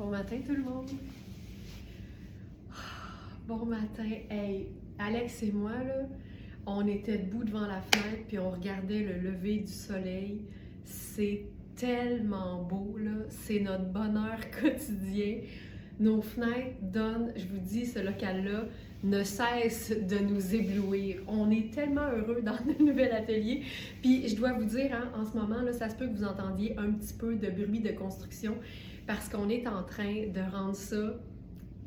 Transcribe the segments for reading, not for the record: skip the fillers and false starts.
Bon matin tout le monde! Bon matin! Hey, Alex et moi, là, on était debout devant la fenêtre puis on regardait le lever du soleil. C'est tellement beau, là! C'est notre bonheur quotidien. Nos fenêtres donnent, je vous dis, ce local-là ne cesse de nous éblouir. On est tellement heureux dans le nouvel atelier. Puis je dois vous dire, hein, en ce moment, là, ça se peut que vous entendiez un petit peu de bruit de construction parce qu'on est en train de rendre ça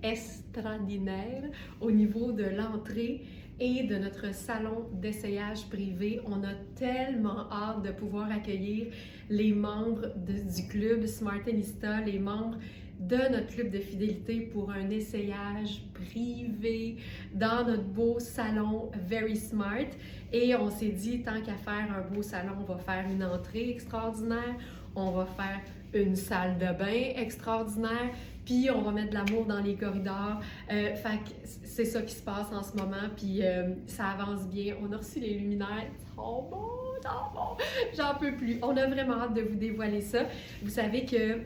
extraordinaire au niveau de l'entrée et de notre salon d'essayage privé. On a tellement hâte de pouvoir accueillir les membres du club Smartenista, les membres de notre club de fidélité pour un essayage privé dans notre beau salon Very Smart. Et on s'est dit, tant qu'à faire un beau salon, on va faire une entrée extraordinaire, on va faire une salle de bain extraordinaire, puis on va mettre de l'amour dans les corridors. Fait que c'est ça qui se passe en ce moment, puis ça avance bien. On a reçu les luminaires, oh bon, j'en peux plus. On a vraiment hâte de vous dévoiler ça. Vous savez que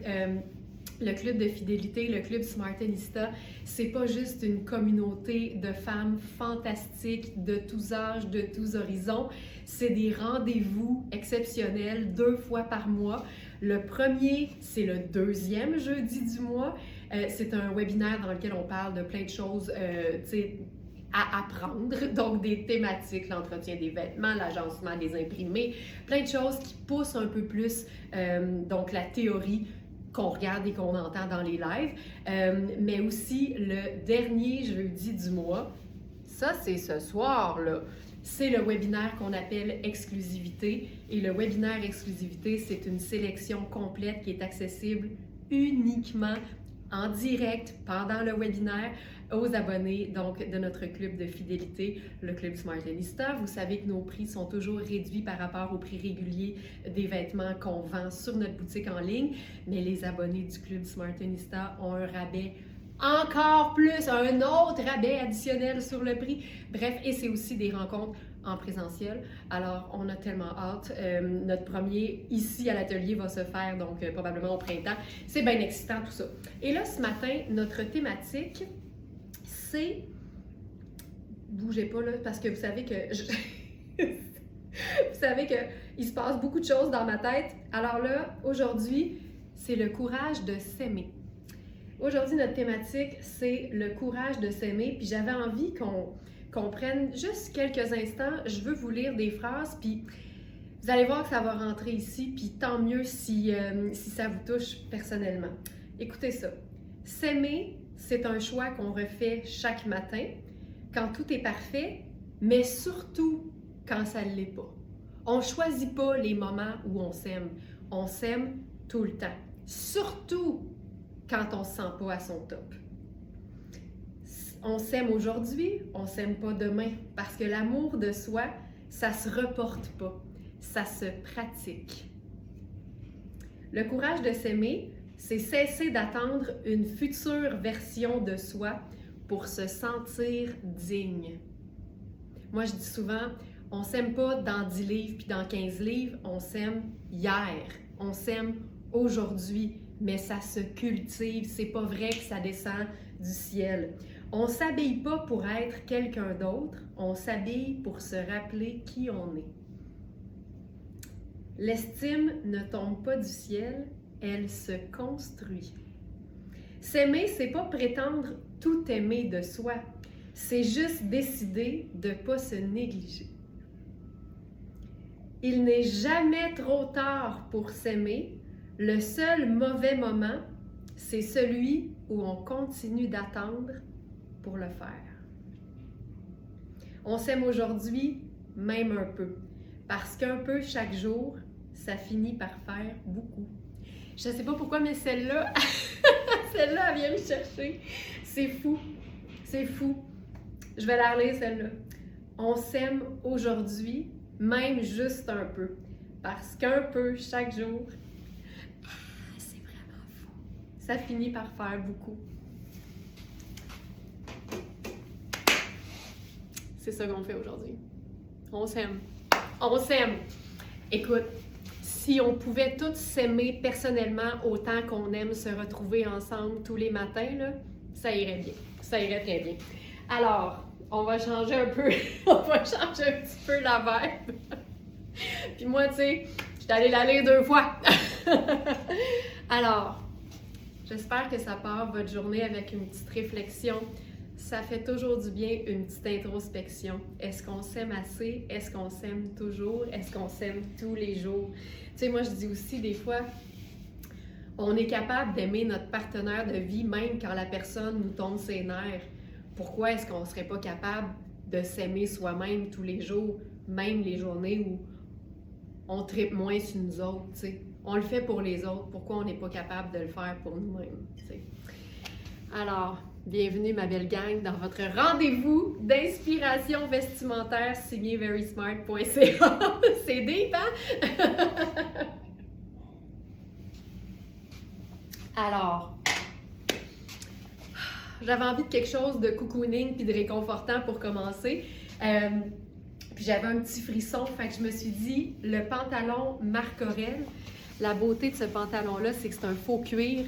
le club de fidélité, le club Smartenista, c'est pas juste une communauté de femmes fantastiques de tous âges, de tous horizons. C'est des rendez-vous exceptionnels 2 fois par mois. Le premier, c'est le 2e jeudi du mois. C'est un webinaire dans lequel on parle de plein de choses, à apprendre, donc des thématiques, l'entretien des vêtements, l'agencement des imprimés, plein de choses qui poussent un peu plus donc la théorie qu'on regarde et qu'on entend dans les lives, mais aussi le dernier jeudi du mois, ça c'est ce soir là, c'est le webinaire qu'on appelle exclusivité, et le webinaire exclusivité, c'est une sélection complète qui est accessible uniquement en direct pendant le webinaire aux abonnés donc de notre club de fidélité, le club Smartenista. Vous savez que nos prix sont toujours réduits par rapport au prix régulier des vêtements qu'on vend sur notre boutique en ligne, mais les abonnés du club Smartenista ont un rabais encore plus, un autre rabais additionnel sur le prix. Bref, et c'est aussi des rencontres en présentiel. Alors, on a tellement hâte. Notre premier ici à l'atelier va se faire donc probablement au printemps. C'est bien excitant tout ça. Et là, ce matin, notre thématique, c'est... Bougez pas là, parce que vous savez que... Vous savez qu'il se passe beaucoup de choses dans ma tête. Alors là, aujourd'hui, c'est le courage de s'aimer. Aujourd'hui, notre thématique, c'est le courage de s'aimer. Puis j'avais envie qu'on prenne juste quelques instants. Je veux vous lire des phrases, puis vous allez voir que ça va rentrer ici, puis tant mieux si ça vous touche personnellement. Écoutez ça. S'aimer, c'est un choix qu'on refait chaque matin, quand tout est parfait, mais surtout quand ça ne l'est pas. On ne choisit pas les moments où on s'aime. On s'aime tout le temps. Surtout quand on ne se sent pas à son top. On s'aime aujourd'hui, on ne s'aime pas demain, parce que l'amour de soi, ça ne se reporte pas, ça se pratique. Le courage de s'aimer, c'est cesser d'attendre une future version de soi pour se sentir digne. Moi, je dis souvent, on ne s'aime pas dans 10 livres puis dans 15 livres, on s'aime hier, on s'aime aujourd'hui, mais ça se cultive, c'est pas vrai que ça descend du ciel. On ne s'habille pas pour être quelqu'un d'autre, on s'habille pour se rappeler qui on est. L'estime ne tombe pas du ciel, elle se construit. S'aimer, c'est pas prétendre tout aimer de soi, c'est juste décider de ne pas se négliger. Il n'est jamais trop tard pour s'aimer. Le seul mauvais moment, c'est celui où on continue d'attendre pour le faire. On s'aime aujourd'hui, même un peu, parce qu'un peu chaque jour, ça finit par faire beaucoup. Je ne sais pas pourquoi, mais celle-là, celle-là, elle vient me chercher. C'est fou, c'est fou. Je vais la relire, celle-là. On s'aime aujourd'hui, même juste un peu, parce qu'un peu chaque jour, c'est vraiment fou. Ça finit par faire beaucoup. C'est ça qu'on fait aujourd'hui. On s'aime. On s'aime. Écoute, si on pouvait tous s'aimer personnellement autant qu'on aime se retrouver ensemble tous les matins, là, ça irait bien. Ça irait très bien. Alors, on va changer un peu, on va changer un petit peu la vibe. Puis moi, tu sais, je suis allée la lire 2 fois. Alors, j'espère que ça part votre journée avec une petite réflexion. Ça fait toujours du bien une petite introspection. Est-ce qu'on s'aime assez? Est-ce qu'on s'aime toujours? Est-ce qu'on s'aime tous les jours? Tu sais, moi, je dis aussi des fois, on est capable d'aimer notre partenaire de vie même quand la personne nous tombe ses nerfs. Pourquoi est-ce qu'on ne serait pas capable de s'aimer soi-même tous les jours, même les journées où on tripe moins sur nous autres, tu sais? On le fait pour les autres. Pourquoi on n'est pas capable de le faire pour nous-mêmes, tu sais? Alors, bienvenue ma belle gang dans votre rendez-vous d'inspiration vestimentaire signé verysmart.ca. C'est deep, hein? Alors, j'avais envie de quelque chose de cocooning puis de réconfortant pour commencer. Puis j'avais un petit frisson, fait que je me suis dit, le pantalon Marc Aurèle, la beauté de ce pantalon-là, c'est que c'est un faux cuir,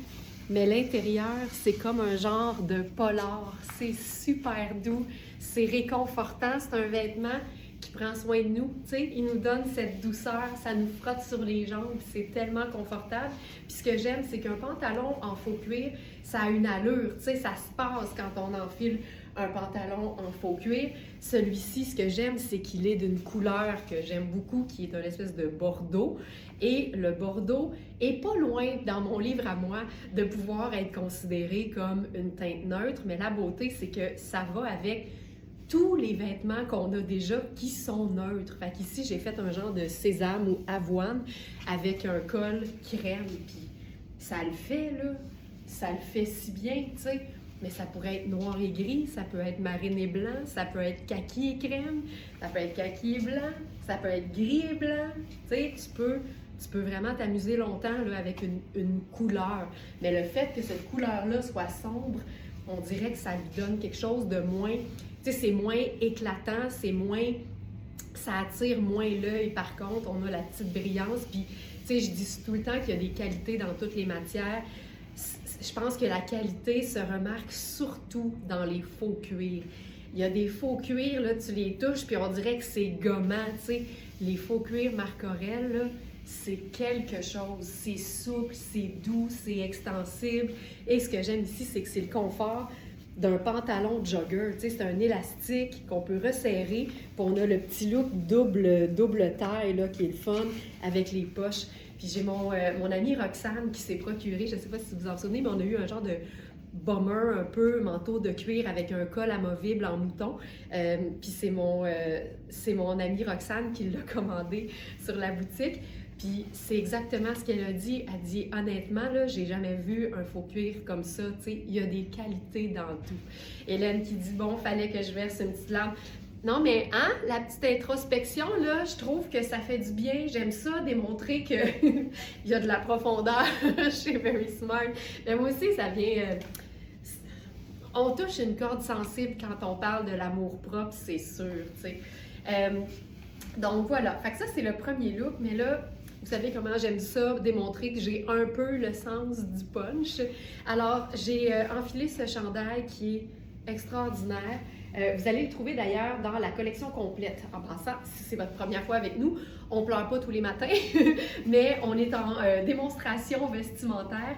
mais l'intérieur, c'est comme un genre de polar. C'est super doux, c'est réconfortant, c'est un vêtement qui prend soin de nous, tu sais, il nous donne cette douceur, ça nous frotte sur les jambes, c'est tellement confortable. Puis ce que j'aime, c'est qu'un pantalon en faux cuir, ça a une allure, tu sais, ça se passe quand on enfile un pantalon en faux cuir. Celui-ci, ce que j'aime, c'est qu'il est d'une couleur que j'aime beaucoup, qui est une espèce de bordeaux. Et le bordeaux est pas loin, dans mon livre à moi, de pouvoir être considéré comme une teinte neutre, mais la beauté, c'est que ça va avec tous les vêtements qu'on a déjà qui sont neutres. Fait qu'ici, j'ai fait un genre de sésame ou avoine avec un col crème, puis ça le fait, là. Ça le fait si bien, tu sais. Mais ça pourrait être noir et gris, ça peut être marine et blanc, ça peut être kaki et crème, ça peut être kaki et blanc, ça peut être gris et blanc. Tu sais, tu peux vraiment t'amuser longtemps là, avec une couleur. Mais le fait que cette couleur-là soit sombre, on dirait que ça lui donne quelque chose de moins... Tu sais, c'est moins éclatant, c'est moins... Ça attire moins l'œil, par contre, on a la petite brillance. Puis, tu sais, je dis tout le temps qu'il y a des qualités dans toutes les matières. Je pense que la qualité se remarque surtout dans les faux cuirs. Il y a des faux cuirs, là, tu les touches, puis on dirait que c'est gommant, tu sais. Les faux cuirs Marc Aurèle, là, c'est quelque chose. C'est souple, c'est doux, c'est extensible. Et ce que j'aime ici, c'est que c'est le confort d'un pantalon de jogger. Tu sais, c'est un élastique qu'on peut resserrer, puis on a le petit look double taille, là, qui est le fun, avec les poches. Puis j'ai mon amie Roxane qui s'est procuré, je ne sais pas si vous vous en souvenez, mais on a eu un genre de bomber un peu, manteau de cuir avec un col amovible en mouton. Puis c'est mon amie Roxane qui l'a commandé sur la boutique. Puis c'est exactement ce qu'elle a dit. Elle dit, honnêtement, là, j'ai jamais vu un faux cuir comme ça. Tu sais, il y a des qualités dans tout. Hélène qui dit, bon, fallait que je verse une petite larme. Non, mais hein, la petite introspection, là, je trouve que ça fait du bien. J'aime ça, démontrer qu'il y a de la profondeur chez Very Smart. Mais moi aussi, ça vient... on touche une corde sensible quand on parle de l'amour-propre, c'est sûr, tu sais. Donc voilà, fait que ça, c'est le premier look. Mais là, vous savez comment j'aime ça, démontrer que j'ai un peu le sens du punch. Alors, j'ai enfilé ce chandail qui est extraordinaire. Vous allez le trouver d'ailleurs dans la collection complète. En passant, si c'est votre première fois avec nous, on ne pleure pas tous les matins, mais on est en démonstration vestimentaire.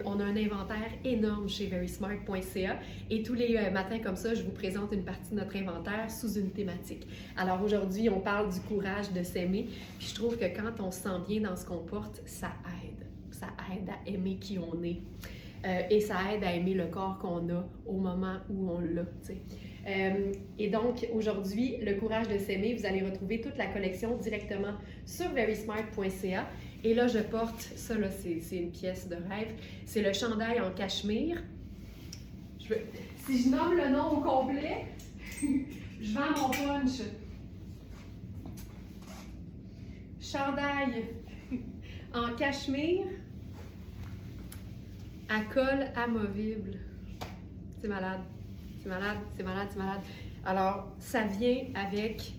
On a un inventaire énorme chez verysmart.ca et tous les matins comme ça, je vous présente une partie de notre inventaire sous une thématique. Alors aujourd'hui, on parle du courage de s'aimer. Puis je trouve que quand on se sent bien dans ce qu'on porte, ça aide. Ça aide à aimer qui on est. Et ça aide à aimer le corps qu'on a au moment où on l'a, tu sais. Et donc, aujourd'hui, le courage de s'aimer, vous allez retrouver toute la collection directement sur verysmart.ca. Et là, je porte, ça là, c'est une pièce de rêve, c'est le chandail en cachemire. Si je nomme le nom au complet, je vends mon punch. Chandail en cachemire à col amovible. C'est malade. C'est malade, c'est malade, c'est malade. Alors, ça vient avec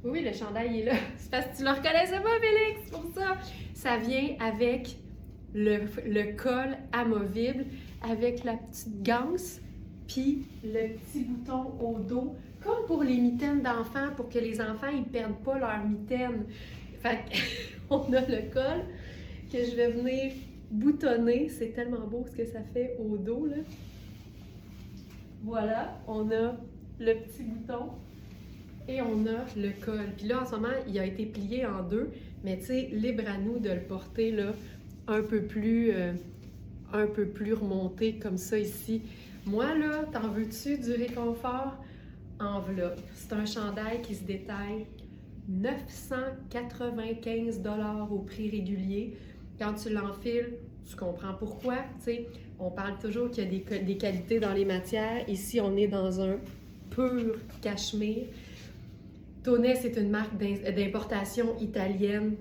Oui, le chandail il est là. C'est parce que tu le reconnaissais pas, Félix, c'est pour ça. Ça vient avec le col amovible, avec la petite ganse, puis le petit bouton au dos, comme pour les mitaines d'enfants, pour que les enfants ils perdent pas leur mitaine. Fait qu'on a le col que je vais venir boutonner. C'est tellement beau ce que ça fait au dos, là. Voilà, on a le petit bouton et on a le col. Puis là, en ce moment, il a été plié en deux, mais tu sais, libre à nous de le porter là, un peu plus remonté comme ça ici. Moi, là, t'en veux-tu du réconfort? Enveloppe. C'est un chandail qui se détaille 995 $ au prix régulier. Quand tu l'enfiles, tu comprends pourquoi. Tu sais, on parle toujours qu'il y a des qualités dans les matières. Ici, on est dans un pur cachemire. Tonnet, c'est une marque d'importation italienne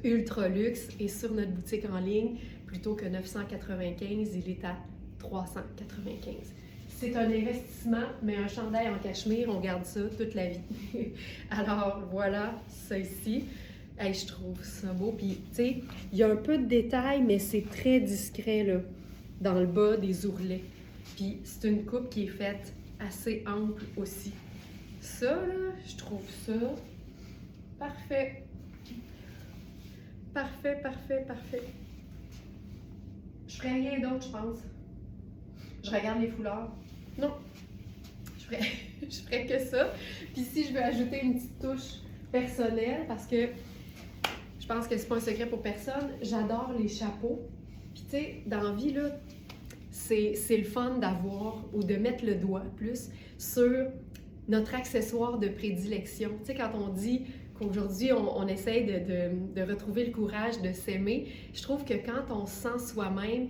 ultra luxe. Et sur notre boutique en ligne, plutôt que 995, il est à 395. C'est un investissement, mais un chandail en cachemire, on garde ça toute la vie. Alors voilà, ça ici. Hey, je trouve ça beau. Puis, tu sais, il y a un peu de détails, mais c'est très discret, là, dans le bas des ourlets. Puis, c'est une coupe qui est faite assez ample aussi. Ça, là, je trouve ça parfait. Parfait, parfait, parfait. Je ferais rien d'autre, je pense. Je regarde les foulards. Non, je ferais que ça. Puis si je veux ajouter une petite touche personnelle, parce que je pense que c'est pas un secret pour personne, j'adore les chapeaux. Puis tu sais, dans la vie, là, c'est le fun d'avoir ou de mettre le doigt plus sur notre accessoire de prédilection. Tu sais, quand on dit qu'aujourd'hui, on essaye de retrouver le courage de s'aimer, je trouve que quand on se sent soi-même,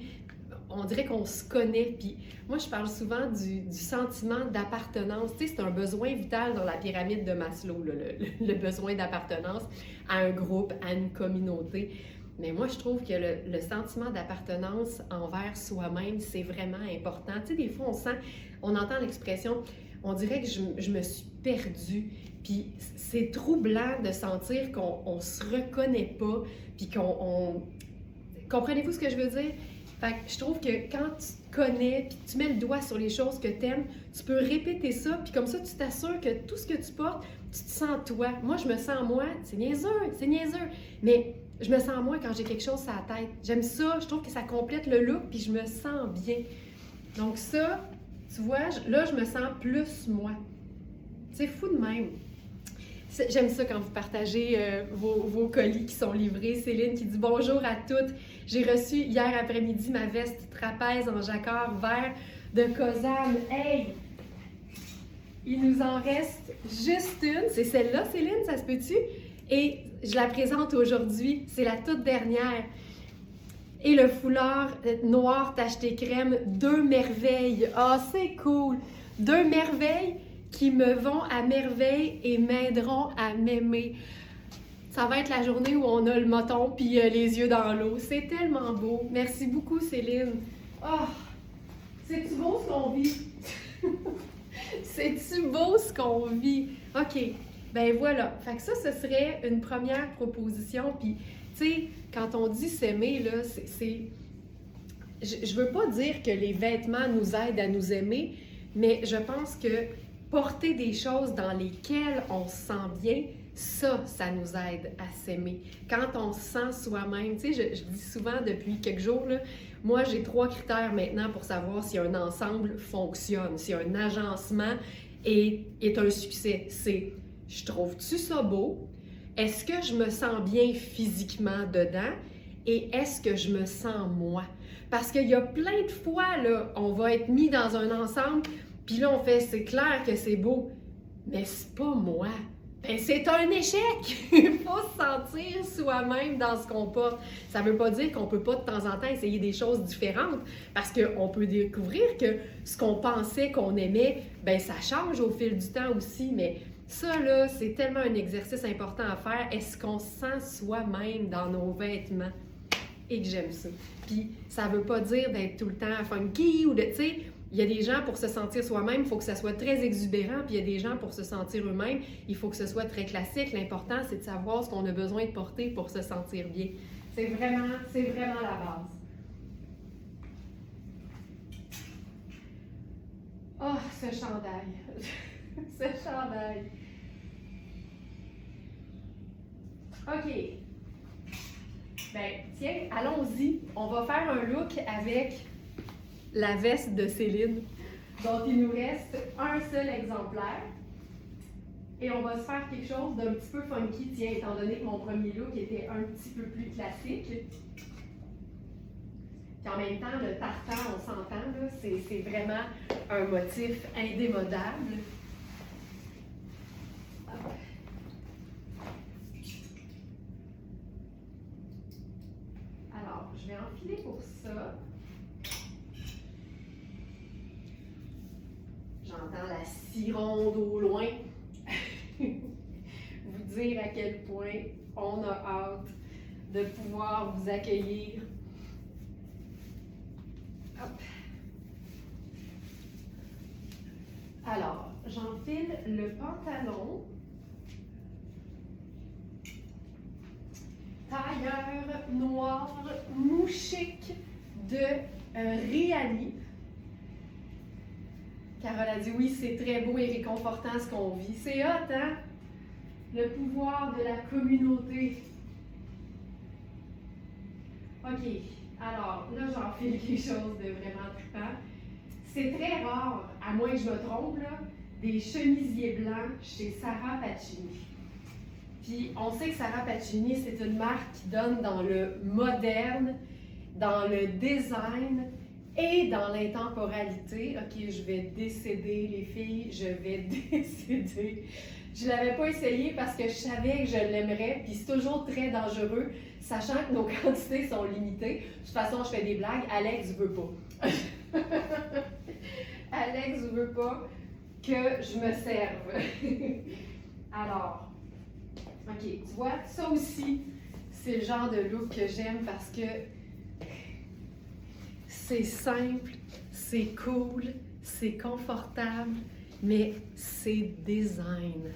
on dirait qu'on se connaît. Puis moi, je parle souvent du sentiment d'appartenance. Tu sais, c'est un besoin vital dans la pyramide de Maslow, là, le besoin d'appartenance à un groupe, à une communauté. Mais moi, je trouve que le sentiment d'appartenance envers soi-même, c'est vraiment important. Tu sais, des fois, on entend l'expression, on dirait que je me suis perdue. Puis c'est troublant de sentir qu'on se reconnaît pas, puis Comprenez-vous ce que je veux dire? Fait que je trouve que quand tu te connais, puis tu mets le doigt sur les choses que tu aimes, tu peux répéter ça, puis comme ça, tu t'assures que tout ce que tu portes, tu te sens toi. Moi, je me sens moi. C'est niaiseux, mais je me sens moi quand j'ai quelque chose sur la tête. J'aime ça, je trouve que ça complète le look, puis je me sens bien. Donc ça, tu vois, là, je me sens plus moi. C'est fou de même. J'aime ça quand vous partagez vos colis qui sont livrés. Céline qui dit « Bonjour à toutes. J'ai reçu hier après-midi ma veste trapèze en jacquard vert de Cosam. Hey! Il nous en reste juste une. C'est celle-là, Céline, ça se peut-tu? Et je la présente aujourd'hui. C'est la toute dernière. Et le foulard noir tacheté crème, 2 merveilles. Ah, c'est cool! 2 merveilles qui me vont à merveille et m'aideront à m'aimer. Ça va être la journée où on a le moton puis les yeux dans l'eau. C'est tellement beau. Merci beaucoup, Céline. Oh, c'est-tu beau ce qu'on vit? C'est-tu beau ce qu'on vit? OK, ben voilà. Fait que ça, ce serait une première proposition. Puis, tu sais, quand on dit s'aimer, là, Je veux pas dire que les vêtements nous aident à nous aimer, mais je pense que porter des choses dans lesquelles on se sent bien, ça nous aide à s'aimer. Quand on se sent soi-même, tu sais, je dis souvent depuis quelques jours, là, moi j'ai 3 critères maintenant pour savoir si un ensemble fonctionne, si un agencement est un succès. C'est, je trouve-tu ça beau? Est-ce que je me sens bien physiquement dedans? Et est-ce que je me sens moi? Parce qu'il y a plein de fois, là, on va être mis dans un ensemble, puis là, on fait, c'est clair que c'est beau, mais c'est pas moi. Ben, c'est un échec! Il faut se sentir soi-même dans ce qu'on porte. Ça veut pas dire qu'on peut pas de temps en temps essayer des choses différentes, parce qu'on peut découvrir que ce qu'on pensait qu'on aimait, ben ça change au fil du temps aussi, mais ça, là, c'est tellement un exercice important à faire. Est-ce qu'on se sent soi-même dans nos vêtements? Et que j'aime ça. Puis, ça veut pas dire d'être tout le temps funky ou de, tu sais, Il y a des gens, pour se sentir soi-même, il faut que ça soit très exubérant, puis il y a des gens, pour se sentir eux-mêmes, il faut que ce soit très classique. L'important, c'est de savoir ce qu'on a besoin de porter pour se sentir bien. C'est vraiment la base. Oh, ce chandail! Ce chandail! OK. Ben, tiens, allons-y. On va faire un look avec la veste de Céline, dont il nous reste un seul exemplaire. Et on va se faire quelque chose d'un petit peu funky, tiens, étant donné que mon premier look était un petit peu plus classique. Puis en même temps, le tartan, on s'entend, là, c'est vraiment un motif indémodable. Alors, je vais enfiler pour ça. J'entends la sironde au loin vous dire à quel point on a hâte de pouvoir vous accueillir. Hop. Alors, j'enfile le pantalon. Tailleur noir mouchique de Riani. Carole a dit oui, c'est très beau et réconfortant ce qu'on vit. C'est hot, hein? Le pouvoir de la communauté. OK. Alors, là, j'enfile quelque chose de vraiment trippant. C'est très rare, à moins que je me trompe, là, des chemisiers blancs chez Sarah Pacini. Puis, on sait que Sarah Pacini, c'est une marque qui donne dans le moderne, dans le design et dans l'intemporalité. OK, je vais décéder, les filles, je vais décéder. Je ne l'avais pas essayé parce que je savais que je l'aimerais, puis c'est toujours très dangereux, sachant que nos quantités sont limitées. De toute façon, je fais des blagues, Alex ne veut pas. Alex ne veut pas que je me serve. Alors, OK, tu vois, ça aussi, c'est le genre de look que j'aime parce que c'est simple, c'est cool, c'est confortable, mais c'est design.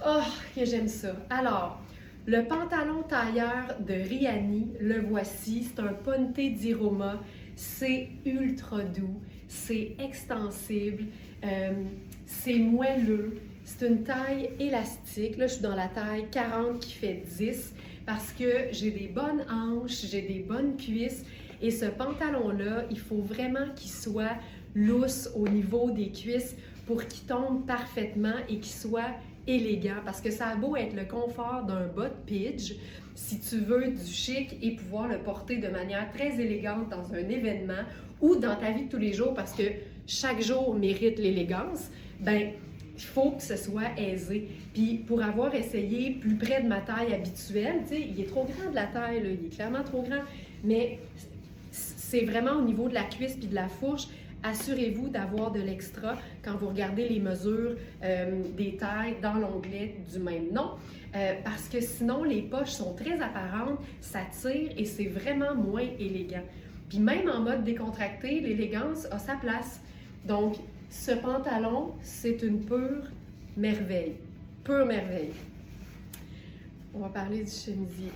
Oh, que j'aime ça. Alors, le pantalon tailleur de Riani, le voici. C'est un ponte di Roma. C'est ultra doux, c'est extensible, c'est moelleux. C'est une taille élastique. Là, je suis dans la taille 40 qui fait 10 parce que j'ai des bonnes hanches, j'ai des bonnes cuisses. Et ce pantalon-là, il faut vraiment qu'il soit lousse au niveau des cuisses pour qu'il tombe parfaitement et qu'il soit élégant. Parce que ça a beau être le confort d'un bas de pidge, si tu veux du chic et pouvoir le porter de manière très élégante dans un événement ou dans ta vie de tous les jours, parce que chaque jour mérite l'élégance, ben il faut que ce soit aisé. Puis pour avoir essayé plus près de ma taille habituelle, tu sais, il est trop grand de la taille, là, il est clairement trop grand, mais c'est vraiment au niveau de la cuisse puis de la fourche. Assurez-vous d'avoir de l'extra quand vous regardez les mesures des tailles dans l'onglet du même nom, parce que sinon les poches sont très apparentes, ça tire et c'est vraiment moins élégant. Puis même en mode décontracté, l'élégance a sa place. Donc, ce pantalon, c'est une pure merveille. Pure merveille. On va parler du chemisier.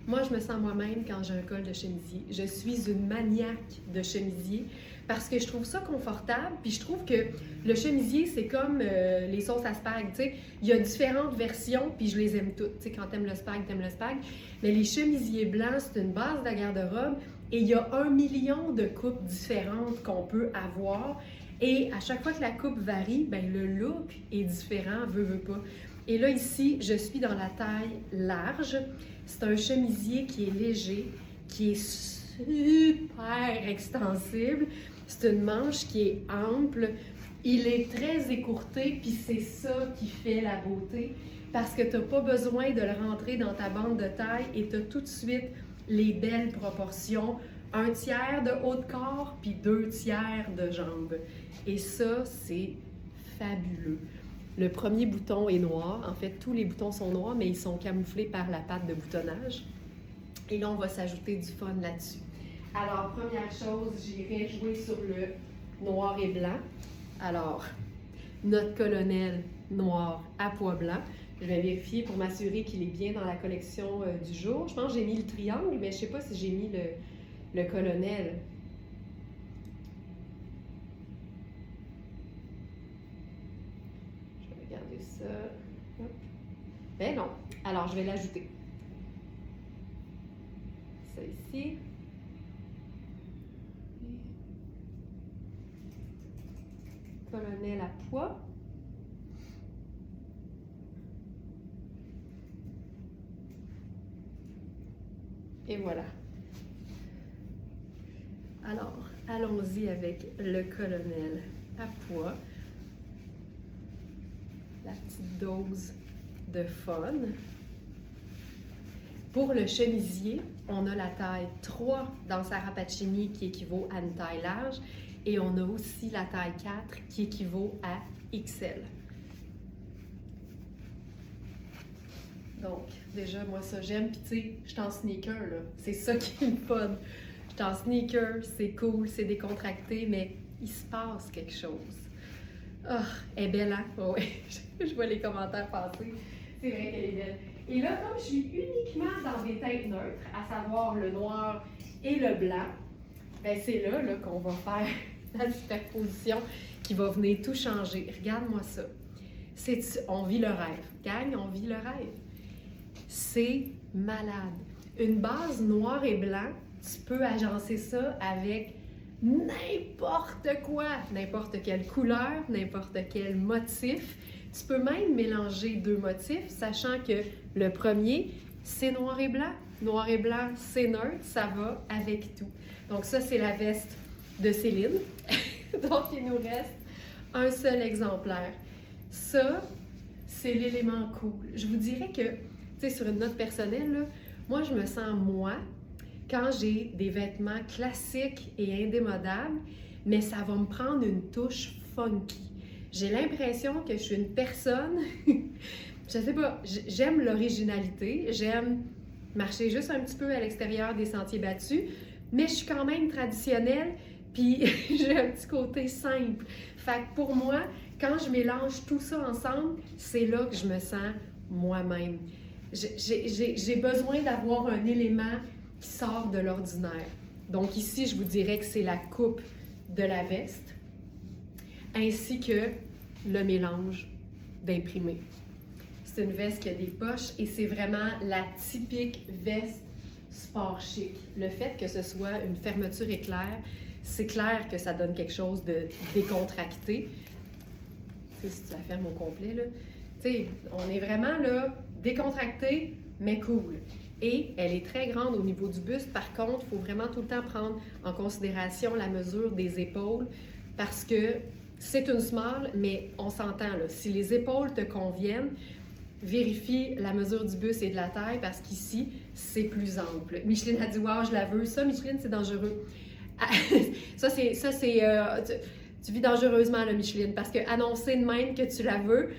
Moi, je me sens moi-même quand j'ai un col de chemisier. Je suis une maniaque de chemisier parce que je trouve ça confortable. Puis je trouve que le chemisier, c'est comme les sauces à spag. Tu sais, il y a différentes versions, puis je les aime toutes. Tu sais, quand t'aimes le spag, t'aimes le spag. Mais les chemisiers blancs, c'est une base de la garde-robe. Et il y a 1 million de coupes différentes qu'on peut avoir. Et à chaque fois que la coupe varie, ben le look est différent, veut pas. Et là, ici, je suis dans la taille large. C'est un chemisier qui est léger, qui est super extensible. C'est une manche qui est ample. Il est très écourté, puis c'est ça qui fait la beauté. Parce que tu n'as pas besoin de le rentrer dans ta bande de taille et tu as tout de suite les belles proportions. 1/3 de haut de corps, puis 2/3 de jambes. Et ça, c'est fabuleux. Le premier bouton est noir. En fait, tous les boutons sont noirs, mais ils sont camouflés par la patte de boutonnage. Et là, on va s'ajouter du fun là-dessus. Alors, première chose, j'irai jouer sur le noir et blanc. Alors, notre colonel noir à pois blanc. Je vais vérifier pour m'assurer qu'il est bien dans la collection du jour. Je pense que j'ai mis le triangle, mais je ne sais pas si j'ai mis le colonel. Je vais regarder ça. Hop. Ben non. Alors, je vais l'ajouter. Ça ici. Colonel à pois. Et voilà. Alors, allons-y avec le colonel à pois. La petite dose de fun. Pour le chemisier, on a la taille 3 dans Sarah Pacini qui équivaut à une taille large et on a aussi la taille 4 qui équivaut à XL. Donc, déjà, moi, ça, j'aime. Puis, tu sais, je suis en sneaker, là. C'est ça qui me fun. Je suis en sneaker, c'est cool, c'est décontracté, mais il se passe quelque chose. Ah, elle est belle, hein? Oh, oui, je vois les commentaires passer. C'est vrai qu'elle est belle. Et là, comme je suis uniquement dans des teintes neutres, à savoir le noir et le blanc, ben c'est là qu'on va faire la superposition qui va venir tout changer. Regarde-moi ça. On vit le rêve. Gang, on vit le rêve. C'est malade. Une base noir et blanc, tu peux agencer ça avec n'importe quoi, n'importe quelle couleur, n'importe quel motif. Tu peux même mélanger deux motifs, sachant que le premier, c'est noir et blanc. Noir et blanc, c'est neutre, ça va avec tout. Donc ça, c'est la veste de Céline. Donc, il nous reste un seul exemplaire. Ça, c'est l'élément cool. Je vous dirais que, tu sais, sur une note personnelle, là, moi, je me sens moi quand j'ai des vêtements classiques et indémodables, mais ça va me prendre une touche funky. J'ai l'impression que je suis une personne, je sais pas, j'aime l'originalité, j'aime marcher juste un petit peu à l'extérieur des sentiers battus, mais je suis quand même traditionnelle, puis j'ai un petit côté simple. Fait que pour moi, quand je mélange tout ça ensemble, c'est là que je me sens moi-même. J'ai besoin d'avoir un élément qui sort de l'ordinaire. Donc ici, je vous dirais que c'est la coupe de la veste, ainsi que le mélange d'imprimés. C'est une veste qui a des poches et c'est vraiment la typique veste sport chic. Le fait que ce soit une fermeture éclair, c'est clair que ça donne quelque chose de décontracté. Tu sais, si tu la fermes au complet, là, tu sais, on est vraiment là, décontracté, mais cool. Et elle est très grande au niveau du buste. Par contre, il faut vraiment tout le temps prendre en considération la mesure des épaules parce que c'est une small, mais on s'entend là. Si les épaules te conviennent, vérifie la mesure du buste et de la taille parce qu'ici, c'est plus ample. Micheline a dit « Wow, je la veux. » Ça, Micheline, c'est dangereux. Tu vis dangereusement, là, Micheline, parce que annoncer de même que tu la veux,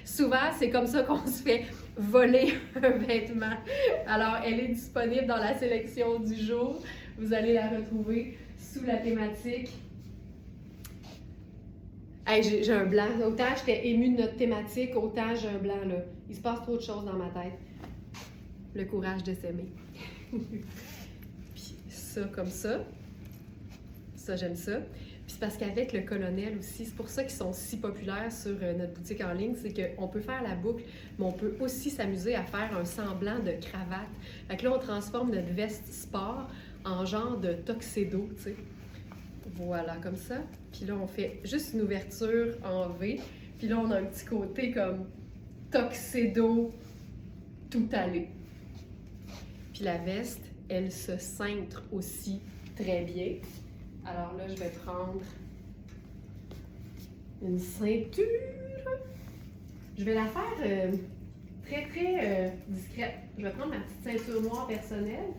souvent, c'est comme ça qu'on se fait voler un vêtement. Alors, elle est disponible dans la sélection du jour. Vous allez la retrouver sous la thématique. Hey, j'ai un blanc. Autant j'étais émue de notre thématique, autant j'ai un blanc, là. Il se passe trop de choses dans ma tête. Le courage de s'aimer. Puis ça, comme ça. Ça, j'aime ça. Puis c'est parce qu'avec le colonel aussi, c'est pour ça qu'ils sont si populaires sur notre boutique en ligne, c'est qu'on peut faire la boucle, mais on peut aussi s'amuser à faire un semblant de cravate. Fait que là, on transforme notre veste sport en genre de tuxedo, tu sais. Voilà, comme ça. Puis là, on fait juste une ouverture en V. Puis là, on a un petit côté comme tuxedo tout allé. Puis la veste, elle se cintre aussi très bien. Alors là, je vais prendre une ceinture. Je vais la faire très, très discrète. Je vais prendre ma petite ceinture noire personnelle.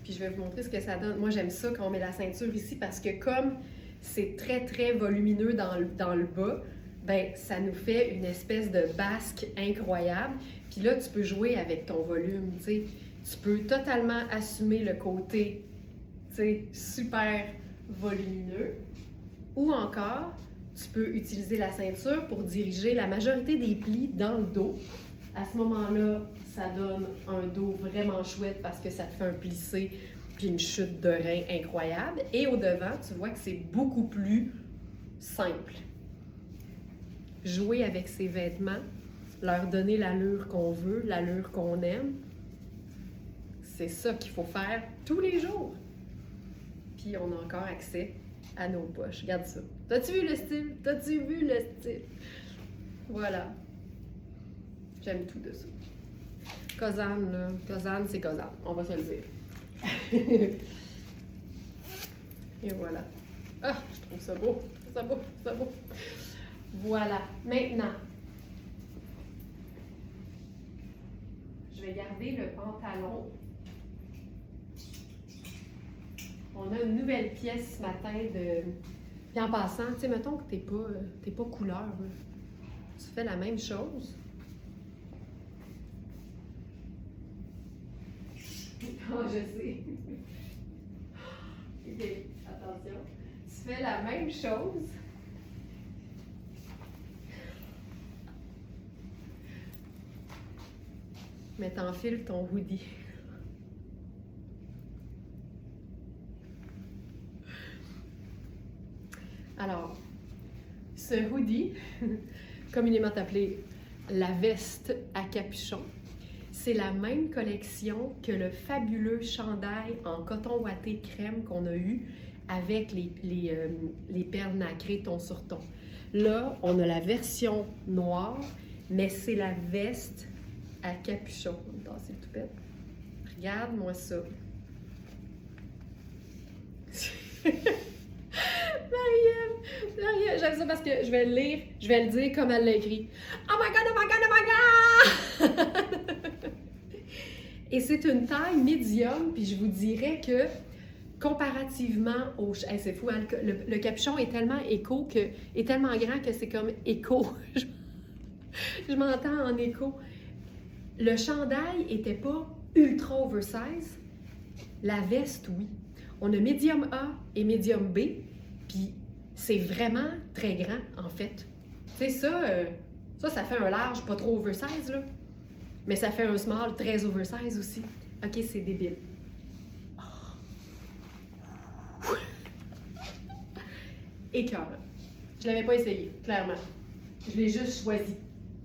Puis je vais vous montrer ce que ça donne. Moi, j'aime ça quand on met la ceinture ici parce que comme c'est très, très volumineux dans le bas, ben ça nous fait une espèce de basque incroyable. Puis là, tu peux jouer avec ton volume, tu sais. Tu peux totalement assumer le côté, tu sais, super volumineux. Ou encore, tu peux utiliser la ceinture pour diriger la majorité des plis dans le dos. À ce moment-là, ça donne un dos vraiment chouette parce que ça te fait un plissé puis une chute de rein incroyable. Et au devant, tu vois que c'est beaucoup plus simple. Jouer avec ses vêtements, leur donner l'allure qu'on veut, l'allure qu'on aime, c'est ça qu'il faut faire tous les jours. Puis on a encore accès à nos poches. Regarde ça. T'as-tu vu le style? T'as-tu vu le style? Voilà. J'aime tout de ça. Kozan, là. Kozan, c'est Kozan. On va se le dire. Et voilà. Ah, je trouve ça beau. Ça beau, ça beau. Voilà. Maintenant, je vais garder le pantalon. On a une nouvelle pièce ce matin de... Puis en passant, tu sais, mettons que t'es pas couleur, là. Tu fais la même chose. Oh, je sais. OK, attention. Tu fais la même chose. Mais t'enfiles ton hoodie. Alors, ce hoodie, communément appelé la veste à capuchon, c'est la même collection que le fabuleux chandail en coton ouaté crème qu'on a eu avec les perles nacrées ton sur ton. Là, on a la version noire, mais c'est la veste à capuchon. On va tasser le toupette. Regarde-moi ça. Marie-Ève, j'aime ça parce que je vais le lire, je vais le dire comme elle l'a écrit. Oh my god, oh my god, oh my god! Et c'est une taille médium, puis je vous dirais que comparativement au... Hey, c'est fou, hein? Le capuchon est tellement est tellement grand que c'est comme écho. Je m'entends en écho. Le chandail était pas ultra oversize. La veste, oui. On a médium A et médium B, puis c'est vraiment très grand, en fait. Tu sais, ça fait un large pas trop oversize, là. Mais ça fait un small très oversize aussi. OK, c'est débile. Oh. Écœurant. Je l'avais pas essayé, clairement. Je l'ai juste choisi.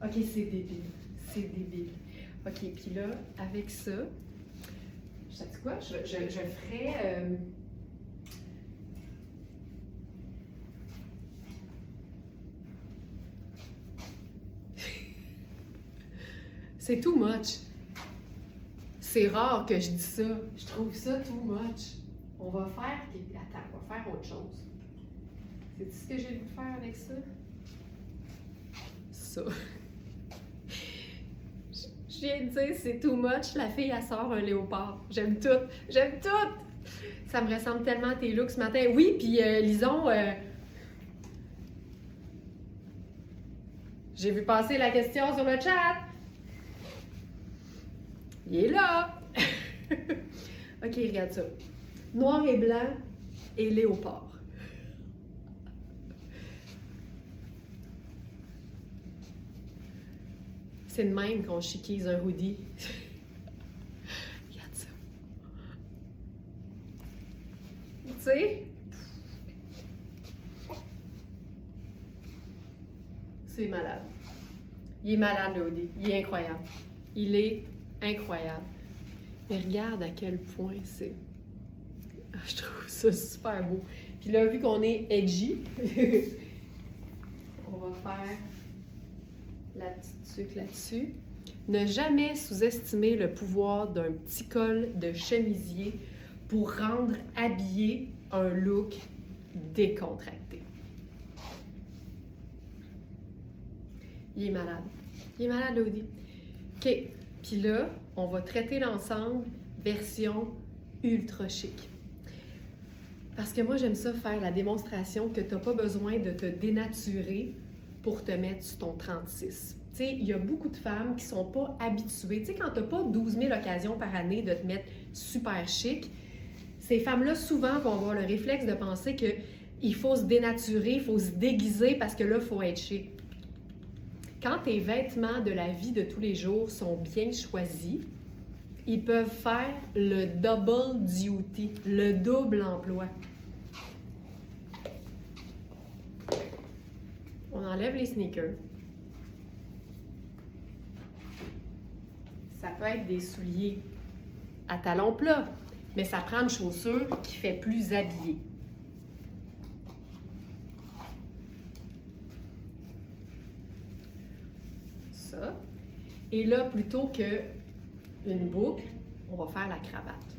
OK, c'est débile. C'est débile. OK, puis là, avec ça, sais quoi? Je ferais... C'est too much. C'est rare que je dise ça. Je trouve ça too much. On va faire... Attends, on va faire autre chose. C'est ce que j'ai voulu faire avec ça? Ça. Je viens de dire, c'est too much. La fille, elle sort un léopard. J'aime tout. J'aime tout! Ça me ressemble tellement à tes looks ce matin. Oui, puis Lison... J'ai vu passer la question sur le chat. Il est là! OK, regarde ça. Noir et blanc et léopard. C'est de même qu'on chiquise un hoodie. Regarde ça. Tu sais? C'est malade. Il est malade, le hoodie. Il est incroyable. Il est incroyable. Mais regarde à quel point c'est... Je trouve ça super beau. Puis là, vu qu'on est edgy, on va faire la petite tuque là-dessus. Ne jamais sous-estimer le pouvoir d'un petit col de chemisier pour rendre habillé un look décontracté. Il est malade. Il est malade, Lodi. OK. Puis là, on va traiter l'ensemble version ultra chic. Parce que moi, j'aime ça faire la démonstration que tu n'as pas besoin de te dénaturer pour te mettre sur ton 36. Tu sais, il y a beaucoup de femmes qui sont pas habituées. Tu sais, quand tu n'as pas 12 000 occasions par année de te mettre super chic, ces femmes-là, souvent, vont avoir le réflexe de penser qu'il faut se dénaturer, il faut se déguiser parce que là, il faut être chic. Quand tes vêtements de la vie de tous les jours sont bien choisis, ils peuvent faire le double duty, le double emploi. On enlève les sneakers. Ça peut être des souliers à talons plats, mais ça prend une chaussure qui fait plus habillée. Ça. Et là, plutôt qu'une boucle, on va faire la cravate.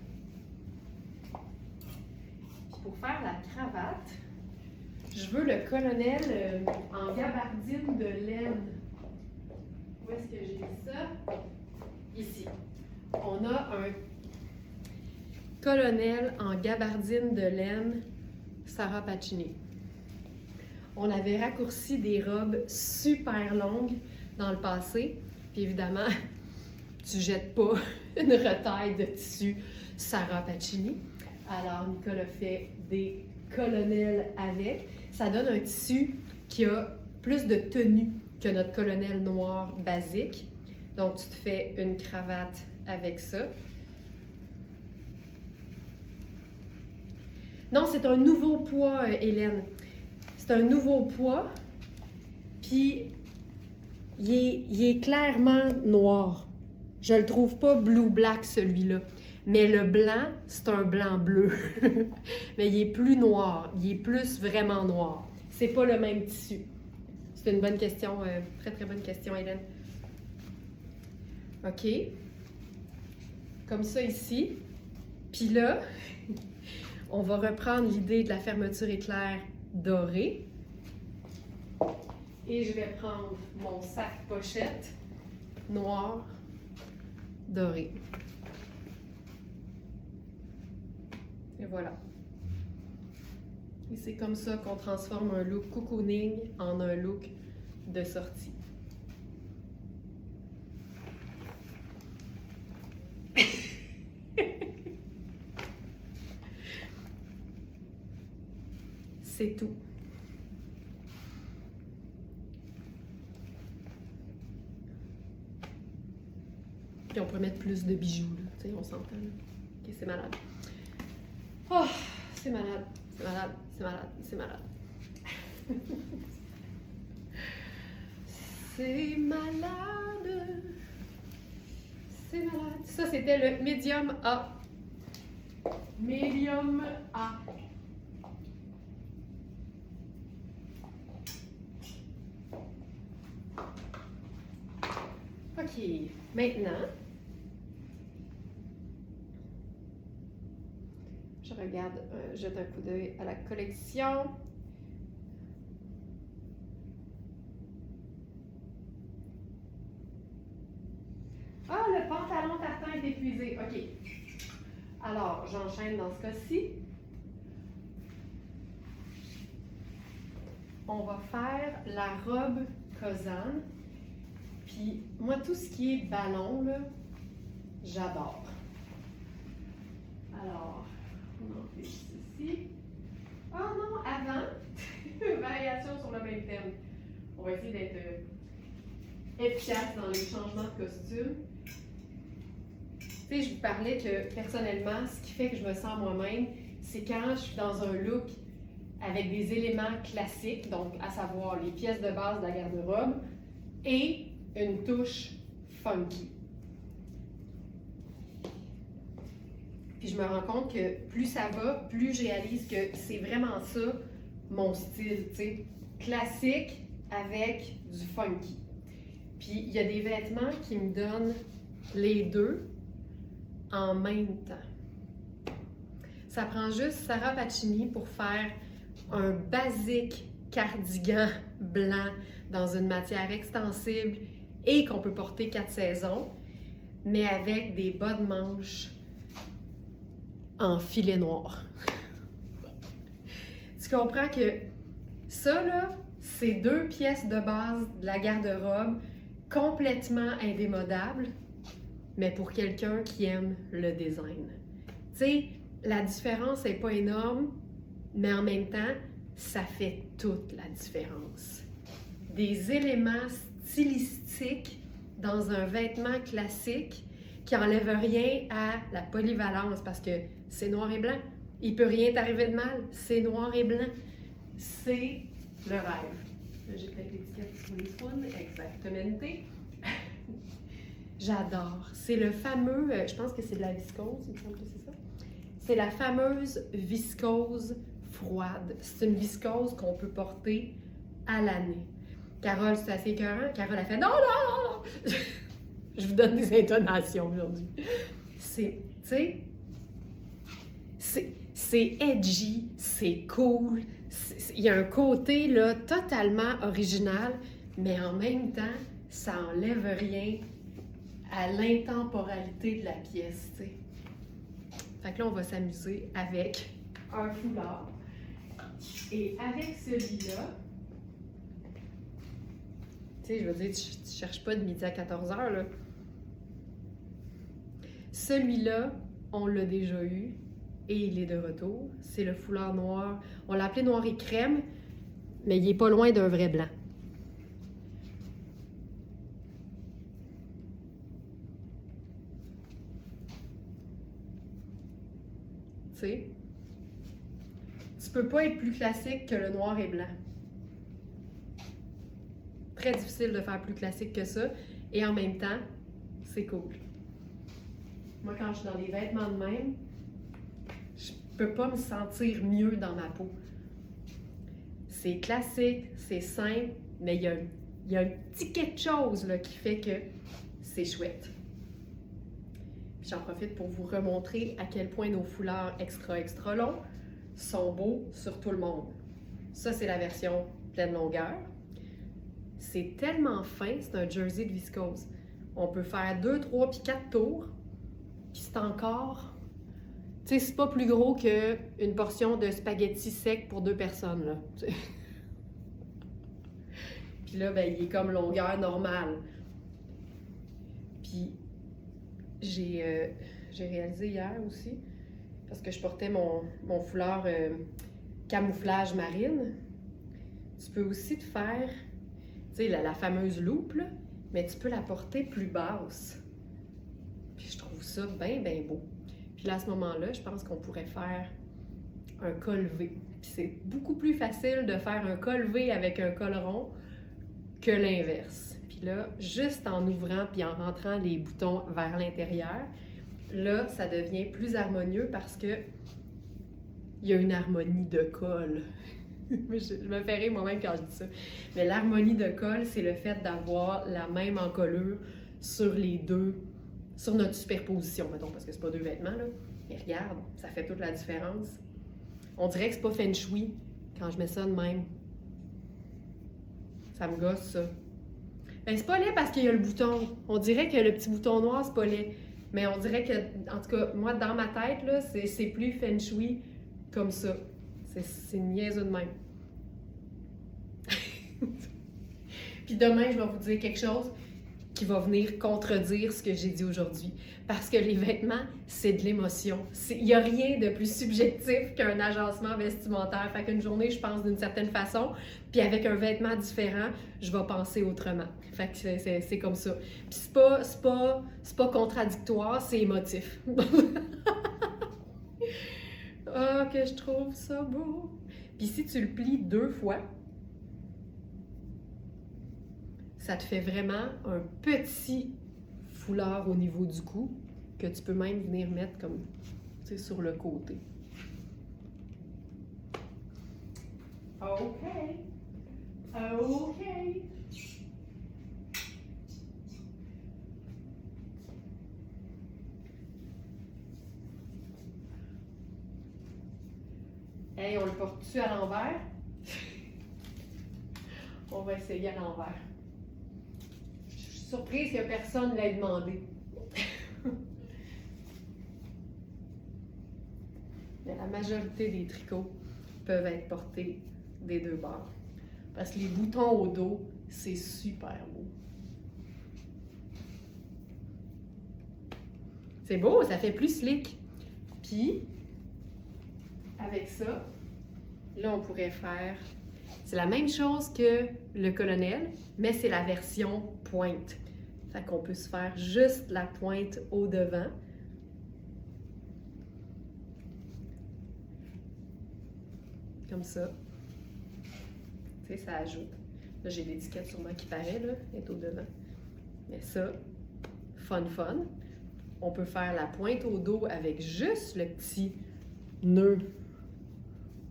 Puis pour faire la cravate, je veux le colonel en gabardine de laine. Où est-ce que j'ai mis ça? Ici. On a un colonel en gabardine de laine Sarah Pacini. On avait raccourci des robes super longues dans le passé. Puis évidemment, tu jettes pas une retaille de tissu Sarah Pacini. Alors, Nicole a fait des colonels avec. Ça donne un tissu qui a plus de tenue que notre colonel noir basique. Donc, tu te fais une cravate avec ça. Non, c'est un nouveau poids, Hélène. C'est un nouveau poids, puis il est clairement noir. Je le trouve pas blue-black, celui-là. Mais le blanc, c'est un blanc-bleu. Mais il est plus noir. Il est plus vraiment noir. C'est pas le même tissu. C'est une bonne question, très très bonne question, Hélène. OK. Comme ça ici. Puis là, on va reprendre l'idée de la fermeture éclair dorée. Et je vais prendre mon sac pochette noir doré. Et voilà. Et c'est comme ça qu'on transforme un look cocooning en un look de sortie. C'est tout. Puis on pourrait mettre plus de bijoux, là. Tu sais, on s'entend. Ok, c'est malade. Oh, c'est malade, c'est malade, c'est malade, c'est malade. C'est malade. C'est malade. Ça, c'était le médium A. Médium A. OK. Maintenant, je regarde, jette un coup d'œil à la collection. Ah, le pantalon tartan est épuisé. OK. Alors, j'enchaîne dans ce cas-ci. On va faire la robe Kozan. Puis, moi, tout ce qui est ballon, là, j'adore. Alors, on en fait ici. Oh non, avant, variation sur le même thème. On va essayer d'être efficace dans les changements de costume. Tu sais, je vous parlais que personnellement, ce qui fait que je me sens moi-même, c'est quand je suis dans un look avec des éléments classiques, donc à savoir les pièces de base de la garde-robe et une touche funky. Puis je me rends compte que plus ça va, plus je réalise que c'est vraiment ça mon style, tu sais, classique avec du funky. Puis il y a des vêtements qui me donnent les deux en même temps. Ça prend juste Sarah Pacini pour faire un basique cardigan blanc dans une matière extensible et qu'on peut porter 4 saisons, mais avec des bas de manches en filet noir. Tu comprends que ça, là, c'est 2 pièces de base de la garde-robe complètement indémodable, mais pour quelqu'un qui aime le design. Tu sais, la différence n'est pas énorme, mais en même temps, ça fait toute la différence. Des éléments stylistiques dans un vêtement classique qui n'enlèvent rien à la polyvalence, parce que c'est noir et blanc. Il peut rien t'arriver de mal, c'est noir et blanc. C'est le rêve. J'ai peut-être l'étiquette sur les swans, exactement. J'adore. C'est le fameux, je pense que c'est de la viscose, il me semble que c'est ça. C'est la fameuse viscose froide. C'est une viscose qu'on peut porter à l'année. Carole, c'est assez écœurant. Carole a fait non, non, non, non. Je vous donne des intonations aujourd'hui. C'est, tu sais, c'est edgy, c'est cool. Il y a un côté là, totalement original, mais en même temps, ça n'enlève rien à l'intemporalité de la pièce, tu sais. Fait que là, on va s'amuser avec un foulard. Et avec celui-là, tu sais, je veux dire, tu cherches pas de midi à 14h, là. Celui-là, on l'a déjà eu et il est de retour. C'est le foulard noir. On l'a appelé noir et crème, mais il est pas loin d'un vrai blanc. Tu sais, tu peux pas être plus classique que le noir et blanc. Très difficile de faire plus classique que ça. Et en même temps, c'est cool. Moi, quand je suis dans des vêtements de même, je peux pas me sentir mieux dans ma peau. C'est classique, c'est simple, mais il y a un petit quelque chose là, qui fait que c'est chouette. Puis j'en profite pour vous remontrer à quel point nos foulards extra longs sont beaux sur tout le monde. Ça, c'est la version pleine longueur. C'est tellement fin, c'est un jersey de viscose. On peut faire 2, 3 puis 4 tours, puis c'est encore... Tu sais, c'est pas plus gros qu'une portion de spaghettis secs pour 2 personnes, là. Puis là, ben, il est comme longueur normale. Puis j'ai réalisé hier aussi, parce que je portais mon foulard camouflage marine, tu peux aussi te faire, tu sais, la fameuse loupe, là, mais tu peux la porter plus basse. Puis je trouve ça bien beau. Puis là, à ce moment-là, je pense qu'on pourrait faire un col V. Puis c'est beaucoup plus facile de faire un col V avec un col rond que l'inverse. Puis là, juste en ouvrant puis en rentrant les boutons vers l'intérieur, là, ça devient plus harmonieux parce que il y a une harmonie de col. Je me fais rire moi-même quand je dis ça. Mais l'harmonie de col, c'est le fait d'avoir la même encolure sur les deux, sur notre superposition, mettons, parce que c'est pas 2 vêtements, là. Mais regarde, ça fait toute la différence. On dirait que c'est pas feng shui quand je mets ça de même. Ça me gosse, ça. Ben, c'est pas laid parce qu'il y a le bouton. On dirait que le petit bouton noir, c'est pas laid. Mais on dirait que, en tout cas, moi, dans ma tête, là, c'est plus feng shui comme ça. C'est une niaise de même. Puis demain, je vais vous dire quelque chose qui va venir contredire ce que j'ai dit aujourd'hui. Parce que les vêtements, c'est de l'émotion. Il n'y a rien de plus subjectif qu'un agencement vestimentaire. Fait qu'une journée, je pense d'une certaine façon, puis avec un vêtement différent, je vais penser autrement. Fait que c'est comme ça. Puis c'est pas contradictoire, c'est émotif. Ah, que je trouve ça beau! Puis si tu le plies 2 fois, ça te fait vraiment un petit foulard au niveau du cou que tu peux même venir mettre comme, tu sais, sur le côté. OK. OK. Hey, on le porte-tu à l'envers? On va essayer à l'envers. Je suis surprise que personne ne l'ait demandé. Mais la majorité des tricots peuvent être portés des 2 bords. Parce que les boutons au dos, c'est super beau. C'est beau, ça fait plus slick. Puis, avec ça, là, on pourrait faire... C'est la même chose que le colonel, mais c'est la version pointe. Fait qu'on peut se faire juste la pointe au devant. Comme ça. Tu sais, ça ajoute. Là, j'ai l'étiquette sûrement qui paraît, là, elle est au devant. Mais ça, fun. On peut faire la pointe au dos avec juste le petit nœud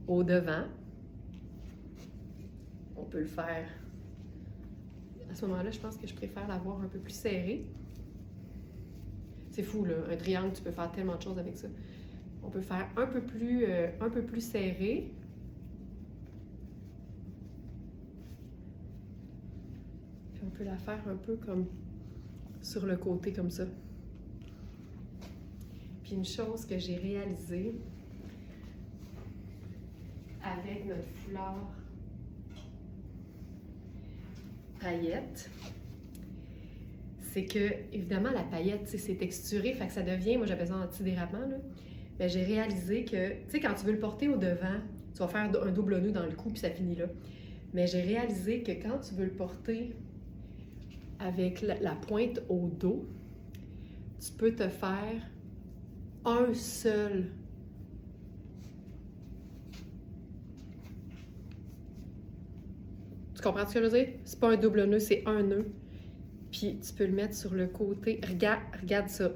au devant. On peut le faire. À ce moment-là, je pense que je préfère l'avoir un peu plus serré. C'est fou, là. Un triangle, tu peux faire tellement de choses avec ça. On peut faire un peu plus serré. Puis on peut la faire un peu comme sur le côté, comme ça. Puis une chose que j'ai réalisée avec notre foulard paillette, c'est que, évidemment, la paillette, c'est texturé, fait que ça devient, moi j'appelle ça antidérapant, là. Mais j'ai réalisé que, tu sais, quand tu veux le porter au devant, tu vas faire un double nœud dans le cou, puis ça finit là. Mais j'ai réalisé que quand tu veux le porter avec la pointe au dos, tu peux te faire un seul. Tu comprends ce que je veux dire? C'est pas un double nœud, c'est un nœud. Puis tu peux le mettre sur le côté. Regarde ça.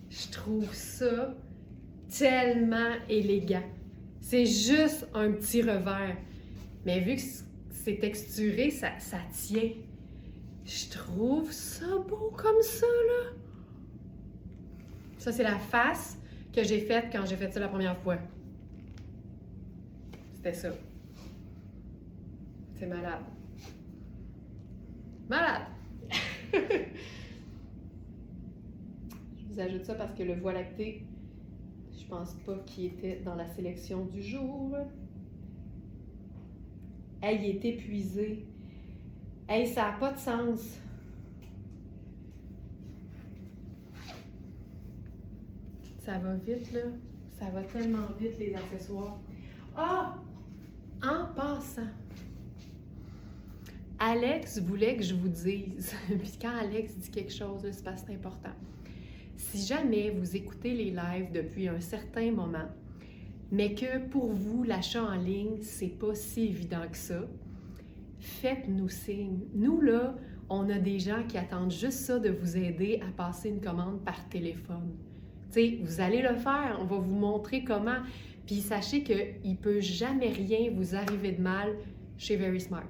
Je trouve ça tellement élégant. C'est juste un petit revers. Mais vu que c'est texturé, ça tient. Je trouve ça beau comme ça, là. Ça, c'est la face que j'ai faite quand j'ai fait ça la première fois. C'était ça. C'est malade. Malade! Je vous ajoute ça parce que le Voie lactée, je pense pas qu'il était dans la sélection du jour. Hey, il est épuisé. Hey, ça n'a pas de sens. Ça va vite, là. Ça va tellement vite, les accessoires. Ah! En passant, Alex voulait que je vous dise, puis quand Alex dit quelque chose, c'est parce que c'est important. Si jamais vous écoutez les lives depuis un certain moment, mais que pour vous, l'achat en ligne, c'est pas si évident que ça, faites-nous signe. Nous, là, on a des gens qui attendent juste ça de vous aider à passer une commande par téléphone. Tu sais, vous allez le faire, on va vous montrer comment. Puis sachez qu'il ne peut jamais rien vous arriver de mal chez Very Smart.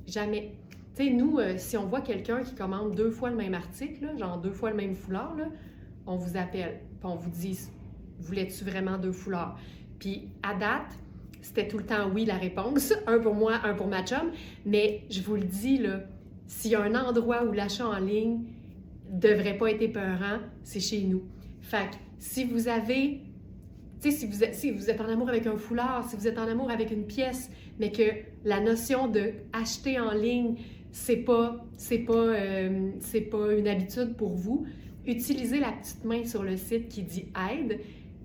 Jamais. Tu sais, nous, si on voit quelqu'un qui commande 2 fois le même article, là, genre 2 fois le même foulard, là, on vous appelle, puis on vous dit « Voulais-tu vraiment 2 foulards? » Puis à date, c'était tout le temps oui la réponse, un pour moi, un pour ma chum, mais je vous le dis, là, s'il y a un endroit où l'achat en ligne devrait pas être épeurant, c'est chez nous. Fait que si vous avez... Tu sais, si vous êtes en amour avec un foulard, si vous êtes en amour avec une pièce, mais que la notion de acheter en ligne, c'est pas une habitude pour vous, utilisez la petite main sur le site qui dit « Aide »,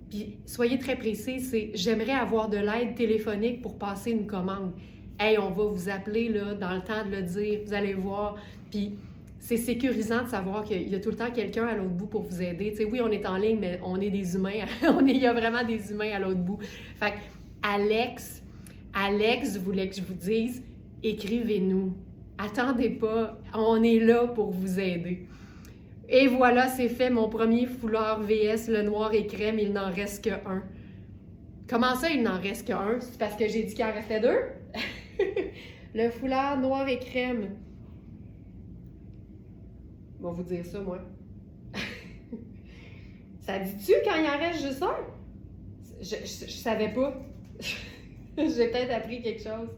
puis soyez très précis, c'est « J'aimerais avoir de l'aide téléphonique pour passer une commande ». Hey, on va vous appeler là, dans le temps de le dire, vous allez voir, puis... C'est sécurisant de savoir qu'il y a tout le temps quelqu'un à l'autre bout pour vous aider. Tu sais, oui, on est en ligne, mais on est des humains. Il y a vraiment des humains à l'autre bout. Fait que Alex voulait que je vous dise, écrivez-nous. Attendez pas, on est là pour vous aider. Et voilà, c'est fait, mon premier foulard VS, le noir et crème, il n'en reste qu'un. Comment ça, il n'en reste qu'un? C'est parce que j'ai dit qu'il en restait 2? Le foulard noir et crème. Je vais vous dire ça, moi. Ça dit-tu quand il en reste juste un? Je savais pas. J'ai peut-être appris quelque chose.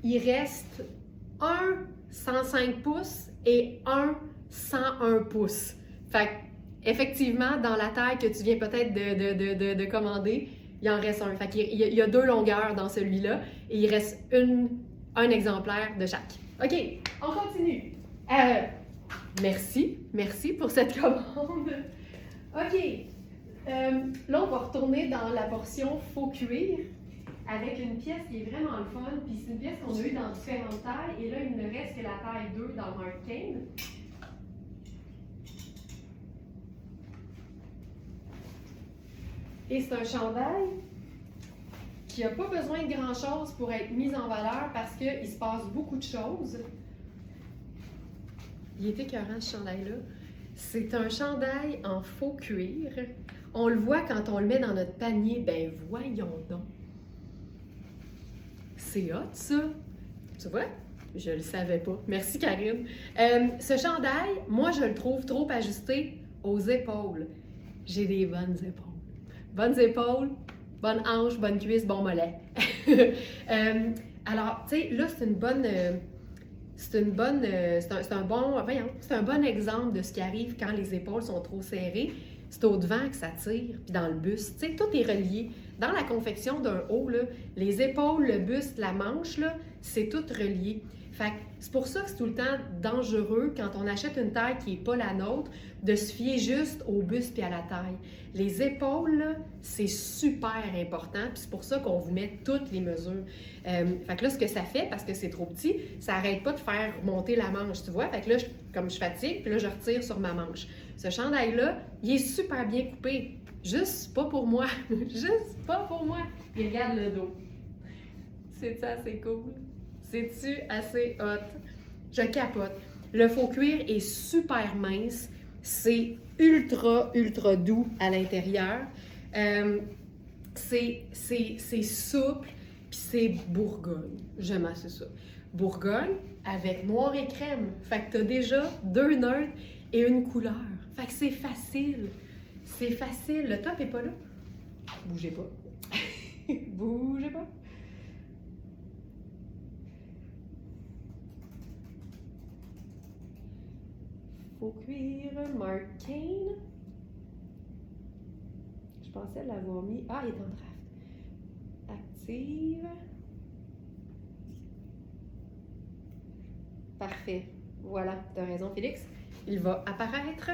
Il reste un 105 pouces et un 101 pouces. Fait effectivement, dans la taille que tu viens peut-être de commander, il en reste un. Fait qu'il y a 2 longueurs dans celui-là et il reste un exemplaire de chaque. OK, on continue. Merci pour cette commande. OK, là, on va retourner dans la portion faux cuir avec une pièce qui est vraiment le fun. Puis c'est une pièce qu'on a eue dans différentes tailles. Et là, il ne reste que la taille 2 dans Mark Kane. Et c'est un chandail qui n'a pas besoin de grand-chose pour être mis en valeur parce qu'il se passe beaucoup de choses. Il est écœurant, ce chandail-là. C'est un chandail en faux cuir. On le voit quand on le met dans notre panier. Ben voyons donc. C'est hot, ça. Tu vois? Je le savais pas. Merci, Karine. Ce chandail, moi, je le trouve trop ajusté aux épaules. J'ai des bonnes épaules. Bonnes épaules, bonnes hanches, bonnes cuisses, bon mollet. Alors, tu sais, là, c'est un bon exemple de ce qui arrive quand les épaules sont trop serrées. C'est au devant que ça tire, puis dans le buste. Tu sais, tout est relié. Dans la confection d'un haut, là, les épaules, le buste, la manche, là, c'est tout relié. Fait que c'est pour ça que c'est tout le temps dangereux quand on achète une taille qui n'est pas la nôtre de se fier juste au buste et à la taille. Les épaules, là, c'est super important, puis c'est pour ça qu'on vous met toutes les mesures. Fait que là, ce que ça fait, parce que c'est trop petit, ça n'arrête pas de faire monter la manche, tu vois? Fait que là, comme je fatigue, puis là, je retire sur ma manche. Ce chandail-là, il est super bien coupé. Juste pas pour moi. Juste pas pour moi. Et regarde le dos. C'est-tu assez cool? C'est-tu assez hot? Je capote. Le faux cuir est super mince. C'est ultra doux à l'intérieur. C'est souple, puis c'est Bourgogne. J'aime assez ça. Bourgogne avec noir et crème. Fait que t'as déjà 2 neutres et une couleur. Fait que c'est facile. C'est facile. Le top est pas là. Bougez pas. Bougez pas. Faux cuir, Mark Kane. Je pensais l'avoir mis. Ah, il est en draft. Active. Parfait. Voilà, tu as raison, Félix. Il va apparaître.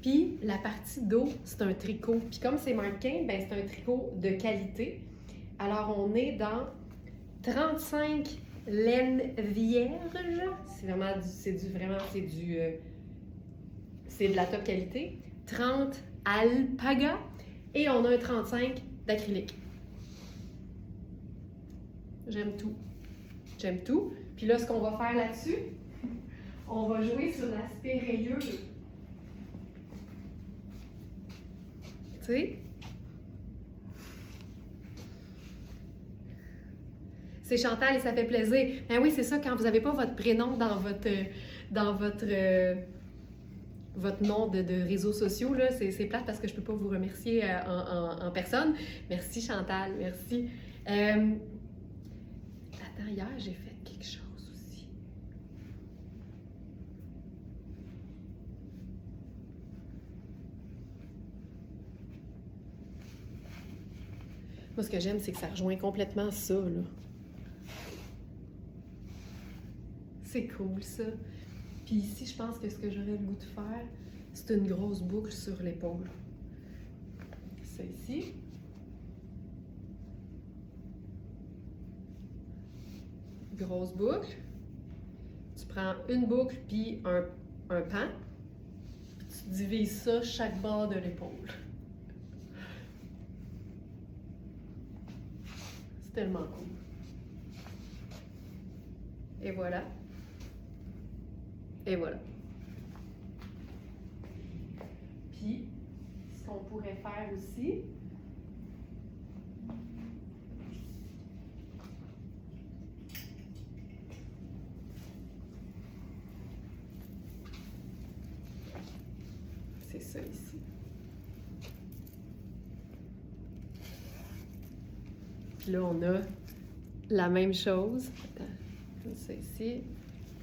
Puis la partie dos, c'est un tricot. Puis comme c'est Mark Kane, ben c'est un tricot de qualité. Alors on est dans 35 laine vierge. C'est de la top qualité. 30 alpaga. Et on a un 35 d'acrylique. J'aime tout. J'aime tout. Puis là, ce qu'on va faire là-dessus, on va jouer sur l'aspect rayeux. Tu sais? C'est Chantal et ça fait plaisir. Ben oui, c'est ça, quand vous n'avez pas votre prénom dans votre nom de réseaux sociaux, là, c'est plate parce que je ne peux pas vous remercier en personne. Merci Chantal, merci. Attends, hier, j'ai fait quelque chose aussi. Moi, ce que j'aime, c'est que ça rejoint complètement ça, là. C'est cool, ça. Puis ici, je pense que ce que j'aurais le goût de faire, c'est une grosse boucle sur l'épaule. Ça ici. Grosse boucle. Tu prends une boucle puis un pan. Puis tu divises ça chaque bord de l'épaule. C'est tellement cool. Et voilà. Et voilà. Puis, ce qu'on pourrait faire aussi, c'est ça ici. Puis là, on a la même chose. Attends, comme ça ici.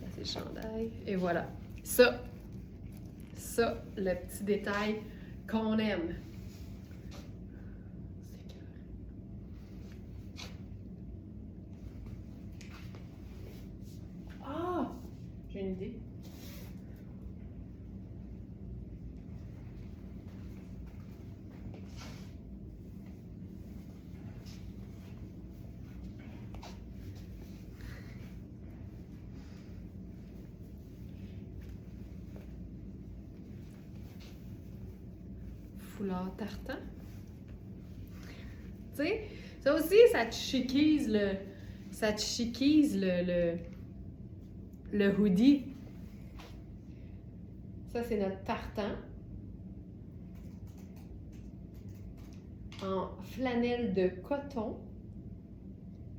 Là, c'est le chandail. Et voilà. Ça, le petit détail qu'on aime. Ah! J'ai une idée. Foulard tartan. Tu sais, ça aussi, ça te chiquise le hoodie. Ça, c'est notre tartan. En flanelle de coton.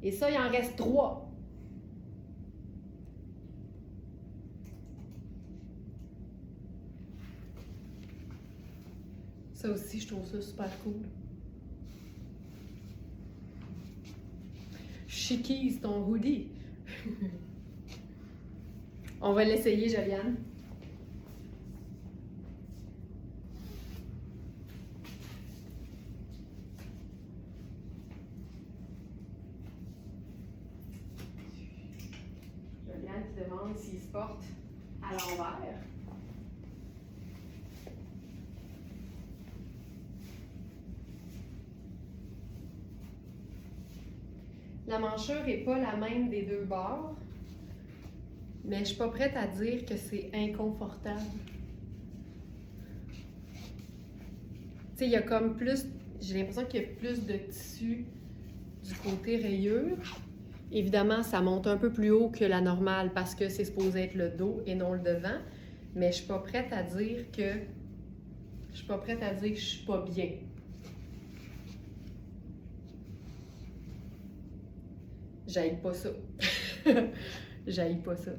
Et ça, il en reste 3. Ça aussi, je trouve ça super cool. Chiquise ton hoodie. On va l'essayer, Joliane. Joliane qui demande s'il se porte à l'envers. La manchure n'est pas la même des deux bords, mais je ne suis pas prête à dire que c'est inconfortable. Tu sais, il y a comme plus, j'ai l'impression qu'il y a plus de tissu du côté rayure. Évidemment, ça monte un peu plus haut que la normale parce que c'est supposé être le dos et non le devant, mais je ne suis pas prête à dire que je suis pas bien. J'haïs pas ça. J'haïs pas ça.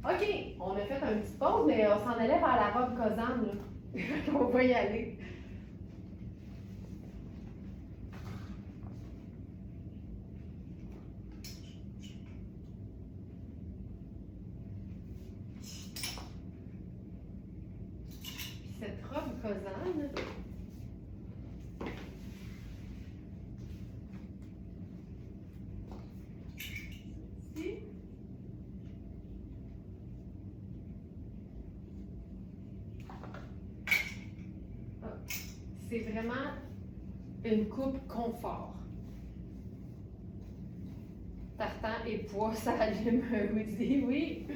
OK, on a fait un petit pause, mais on s'en allait vers la robe Cosane, là. On va y aller. Cette robe Cosane, c'est vraiment une coupe confort. Tartan et poids, ça allume un hoodie, oui.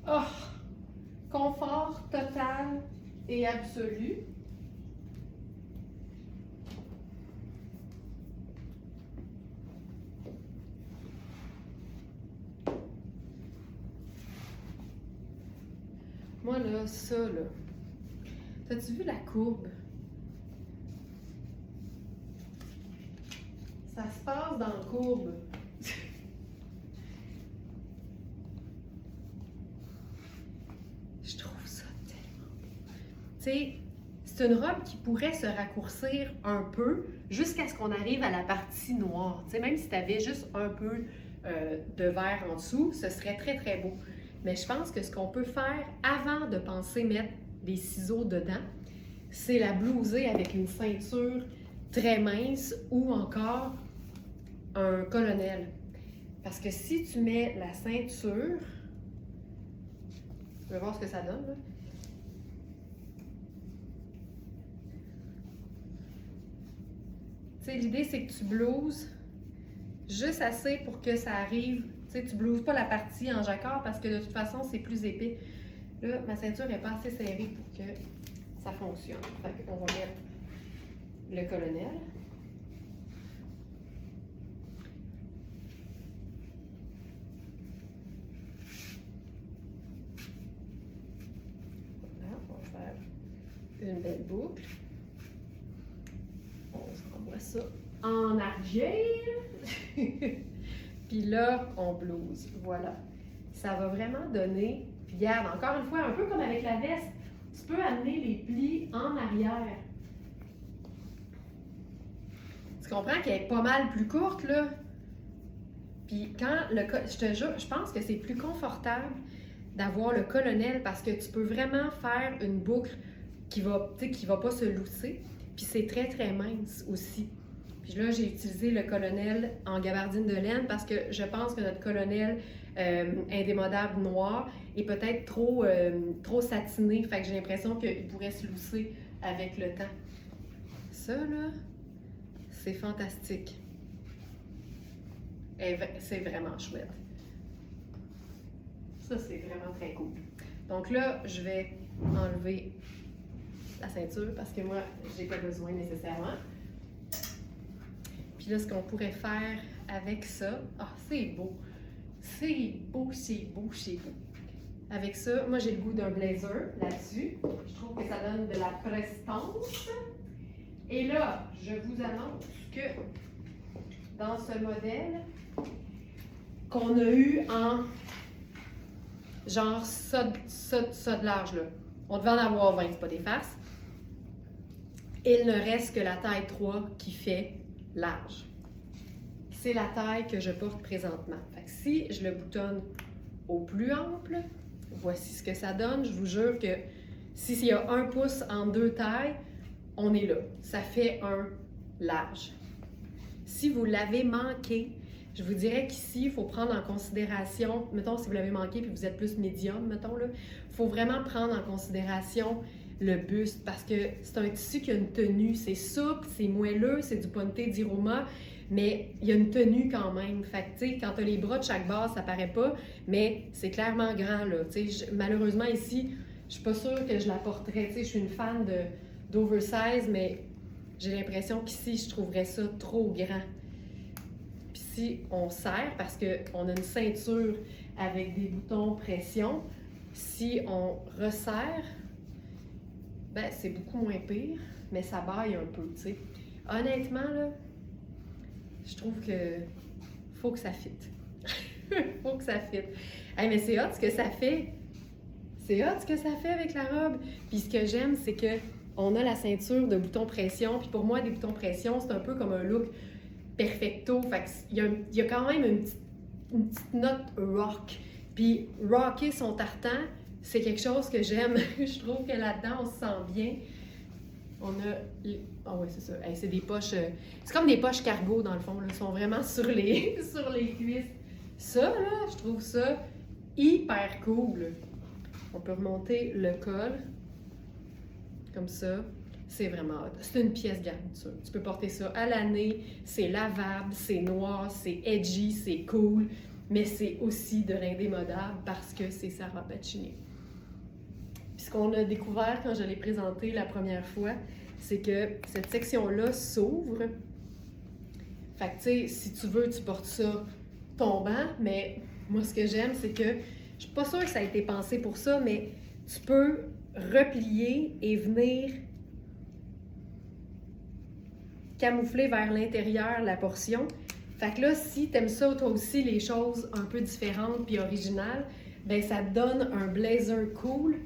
Oh! Confort total et absolu. Moi, là, ça, là. T'as-tu vu la courbe? Ça se passe dans la courbe. Je trouve ça tellement beau. Tu sais, c'est une robe qui pourrait se raccourcir un peu jusqu'à ce qu'on arrive à la partie noire. Tu sais, même si tu avais juste un peu de vert en dessous, ce serait très, très beau. Mais je pense que ce qu'on peut faire avant de penser mettre des ciseaux dedans, c'est la blouser avec une ceinture très mince ou encore un colonel. Parce que si tu mets la ceinture, je vais voir ce que ça donne, là. Tu sais, l'idée, c'est que tu blouses juste assez pour que ça arrive. Tu sais, tu blouses pas la partie en jacquard parce que de toute façon, c'est plus épais. Là, ma ceinture n'est pas assez serrée pour que ça fonctionne. Fait qu'on va mettre le colonel. Voilà, on va faire une belle boucle. On s'envoie ça en argile. Puis là, on blouse. Voilà. Ça va vraiment donner. Puis regarde, encore une fois, un peu comme avec la veste, tu peux amener les plis en arrière. Tu comprends qu'elle est pas mal plus courte, là? Puis quand je te jure, je pense que c'est plus confortable d'avoir le colonel parce que tu peux vraiment faire une boucle qui va pas se lousser. Puis c'est très, très mince aussi. Puis là, j'ai utilisé le colonel en gabardine de laine parce que je pense que notre colonel indémodable noir est peut-être trop satiné. Fait que j'ai l'impression qu'il pourrait se lousser avec le temps. Ça, là, c'est fantastique. C'est vraiment chouette. Ça, c'est vraiment très cool. Donc là, je vais enlever la ceinture parce que moi, j'ai pas besoin nécessairement. Puis là, ce qu'on pourrait faire avec ça... Ah, c'est beau! C'est beau, c'est beau, c'est beau. Avec ça, moi, j'ai le goût d'un blazer là-dessus. Je trouve que ça donne de la prestance. Et là, je vous annonce que dans ce modèle qu'on a eu en genre ça de large, là. On devait en avoir 20, c'est pas des farces. Il ne reste que la taille 3 qui fait large. C'est la taille que je porte présentement. Fait que si je le boutonne au plus ample, voici ce que ça donne. Je vous jure que s'il y a 1 pouce en 2 tailles, on est là. Ça fait un large. Si vous l'avez manqué, je vous dirais qu'ici, il faut prendre en considération, mettons si vous l'avez manqué puis vous êtes plus médium, mettons là, il faut vraiment prendre en considération le buste parce que c'est un tissu qui a une tenue. C'est souple, c'est moelleux, c'est du ponte d'Iroma, mais il y a une tenue quand même. Fait que, tu sais, quand tu as les bras de chaque base, ça paraît pas, mais c'est clairement grand, là. Tu sais, malheureusement, ici, je suis pas sûre que je la porterais. Tu sais, je suis une fan d'oversize, mais j'ai l'impression qu'ici, je trouverais ça trop grand. Puis si on serre, parce qu'on a une ceinture avec des boutons pression, si on resserre, ben c'est beaucoup moins pire, mais ça baille un peu, tu sais. Honnêtement, là, je trouve que faut que ça fitte. Faut que ça fitte. Hey, mais c'est hot ce que ça fait. C'est hot ce que ça fait avec la robe. Puis ce que j'aime, c'est que on a la ceinture de boutons pression. Puis pour moi, des boutons pression, c'est un peu comme un look perfecto. Fait qu'il y a quand même une petite note rock. Puis rocker son tartan, c'est quelque chose que j'aime. Je trouve que là-dedans, on se sent bien. On a... Ah oui, c'est ça. Hey, c'est des poches... c'est comme des poches cargo, dans le fond. Là. Ils sont vraiment sur les cuisses. Ça, là, je trouve ça hyper cool. On peut remonter le col. Comme ça. C'est vraiment hot. C'est une pièce garniture. Tu peux porter ça à l'année. C'est lavable, c'est noir, c'est edgy, c'est cool. Mais c'est aussi de l'indémodable parce que c'est Sarah Pacini. Puis ce qu'on a découvert quand je l'ai présenté la première fois, c'est que cette section-là s'ouvre. Fait que, tu sais, si tu veux, tu portes ça tombant, mais moi, ce que j'aime, c'est que, je suis pas sûre que ça a été pensé pour ça, mais tu peux replier et venir camoufler vers l'intérieur la portion. Fait que là, si t'aimes ça, toi aussi, les choses un peu différentes puis originales, ben ça te donne un blazer cool.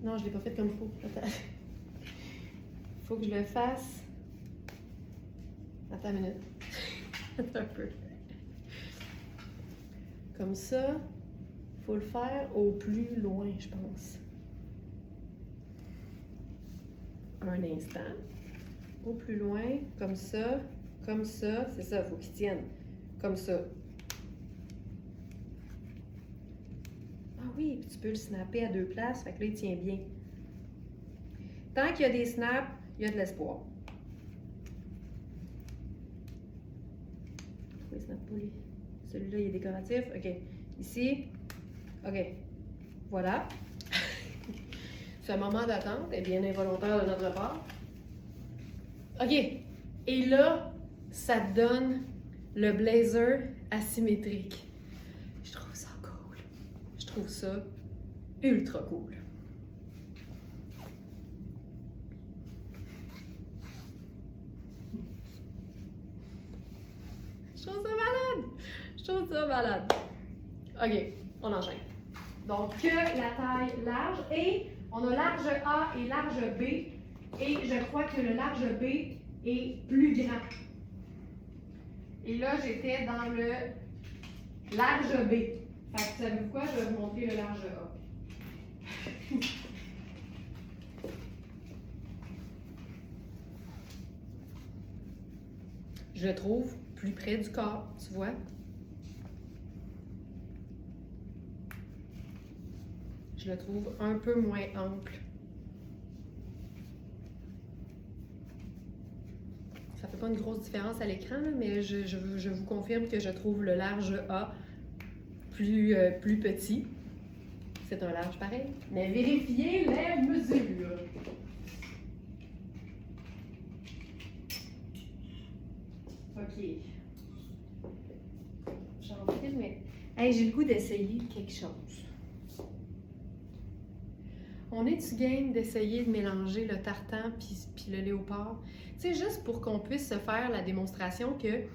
Non, je l'ai pas fait comme il faut. Attends. Faut que je le fasse. Attends une minute. Attends un peu. Comme ça, faut le faire au plus loin, je pense. Un instant. Au plus loin, comme ça, c'est ça, faut qu'il tienne. Comme ça. Ah oui, puis tu peux le snapper à 2 places, fait que là, il tient bien. Tant qu'il y a des snaps, il y a de l'espoir. Pourquoi il snap pas, lui? Celui-là, il est décoratif. OK. Ici. OK. Voilà. Ce moment d'attente est bien involontaire de notre part. OK. Et là, ça te donne le blazer asymétrique. Je trouve ça cool. Je trouve ça ultra cool. Je trouve ça malade. Je trouve ça malade. OK, on enchaîne. Donc, la taille large et on a large A et large B. Et je crois que le large B est plus grand. Et là, j'étais dans le large B. Fait que savez-vous quoi? Je vais vous montrer le large A. Je le trouve plus près du corps, tu vois? Je le trouve un peu moins ample. Ça fait pas une grosse différence à l'écran, mais je vous confirme que je trouve le large A plus petit. C'est un large pareil. Mais vérifiez les mesures. OK. J'en file, mais... Hey, j'ai le goût d'essayer quelque chose. On est-tu game d'essayer de mélanger le tartan puis le léopard? Tu sais, juste pour qu'on puisse se faire la démonstration que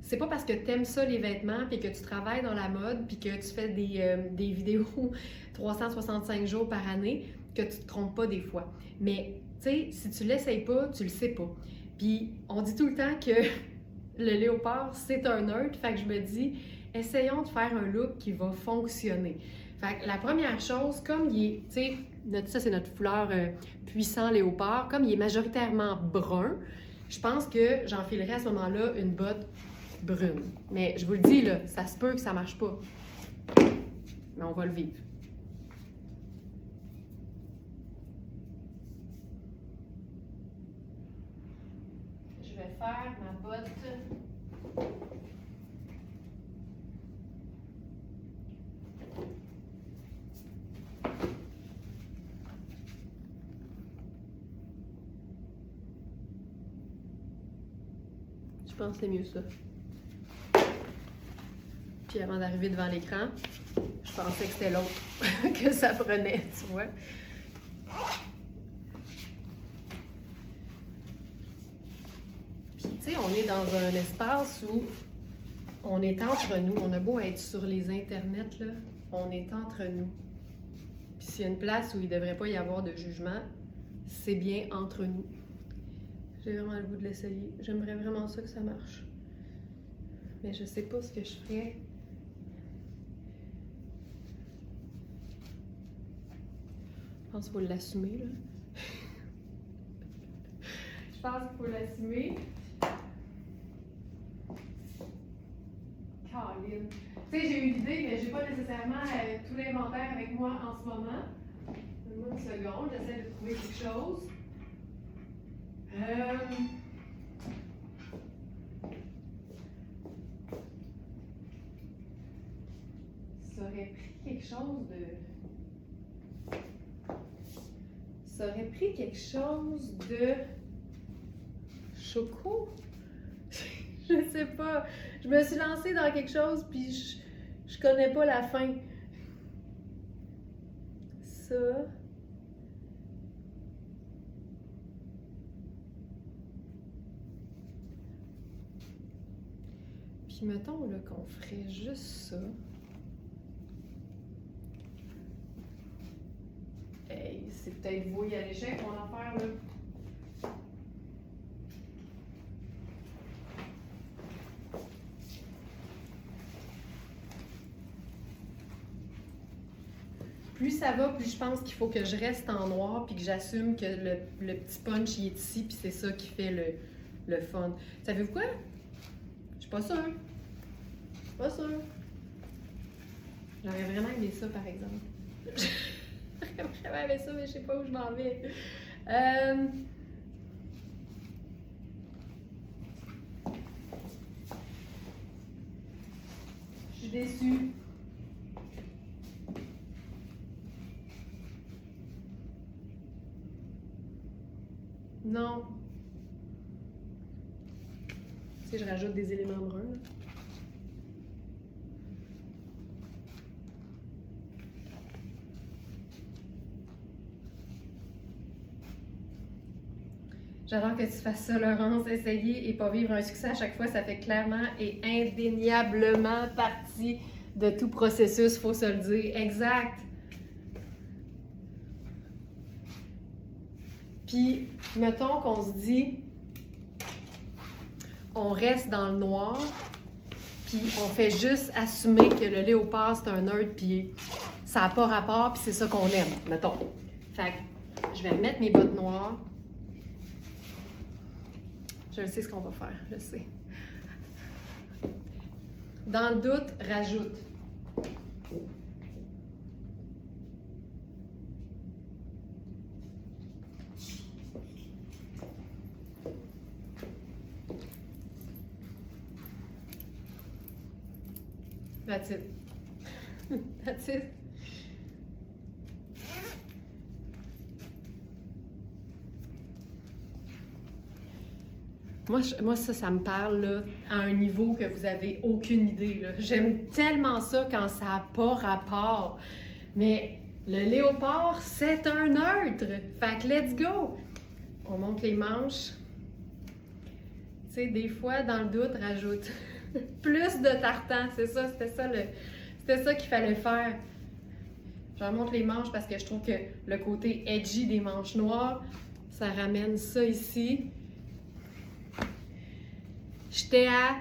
c'est pas parce que tu aimes ça les vêtements puis que tu travailles dans la mode puis que tu fais des vidéos 365 jours par année que tu te trompes pas des fois. Mais tu sais, si tu l'essayes pas, tu le sais pas. Puis on dit tout le temps que le léopard, c'est un nerd. Fait que je me dis, essayons de faire un look qui va fonctionner. Fait que la première chose, comme il est, tu sais, ça c'est notre foulard puissant léopard, comme il est majoritairement brun, je pense que j'enfilerai à ce moment-là une botte brune. Mais je vous le dis, là, ça se peut que ça marche pas. Mais on va le vivre. Je vais faire ma botte. Je pense que c'est mieux ça. Puis avant d'arriver devant l'écran, je pensais que c'était l'autre que ça prenait, tu vois. Puis tu sais, on est dans un espace où on est entre nous. On a beau être sur les internets, là, on est entre nous. Puis s'il y a une place où il ne devrait pas y avoir de jugement, c'est bien entre nous. J'ai vraiment le goût de l'essayer. J'aimerais vraiment ça que ça marche. Mais je sais pas ce que je ferais. Je pense qu'il faut l'assumer, là. Je pense qu'il faut l'assumer. Caroline. Tu sais, j'ai eu l'idée, mais j'ai pas nécessairement tout l'inventaire avec moi en ce moment. Donne-moi une seconde, j'essaie de trouver quelque chose. Ça aurait pris quelque chose de... Ça aurait pris quelque chose de... Choco? Je sais pas. Je me suis lancée dans quelque chose, puis je connais pas la fin. Ça... Puis mettons là qu'on ferait juste ça. Hey, c'est peut-être voué à l'échec mon affaire là. Plus ça va, plus je pense qu'il faut que je reste en noir puis que j'assume que le petit punch il est ici puis c'est ça qui fait le fun. Savez-vous quoi? Je suis pas sûre. Pas sûre. J'aurais vraiment aimé ça, par exemple. J'aurais vraiment aimé ça, mais je sais pas où je m'en vais. Je suis déçue. Non. Tu sais, je rajoute des éléments bruns. J'adore que tu fasses ça, Laurence. Essayer et pas vivre un succès à chaque fois, ça fait clairement et indéniablement partie de tout processus, faut se le dire. Exact. Puis, mettons qu'on se dit, on reste dans le noir, puis on fait juste assumer que le léopard, c'est un nerd, puis ça n'a pas rapport, puis c'est ça qu'on aime, mettons. Fait que je vais mettre mes bottes noires. Je sais ce qu'on va faire, je sais. Dans le doute, rajoute. That's it. That's it. Moi, ça me parle là, à un niveau que vous avez aucune idée. J'aime tellement ça quand ça n'a pas rapport. Mais le léopard, c'est un neutre. Fait que let's go! On monte les manches. Tu sais, des fois, dans le doute, rajoute plus de tartan. C'est ça, c'était ça qu'il fallait faire. Je remonte les manches parce que je trouve que le côté edgy des manches noires, ça ramène ça ici. J'étais à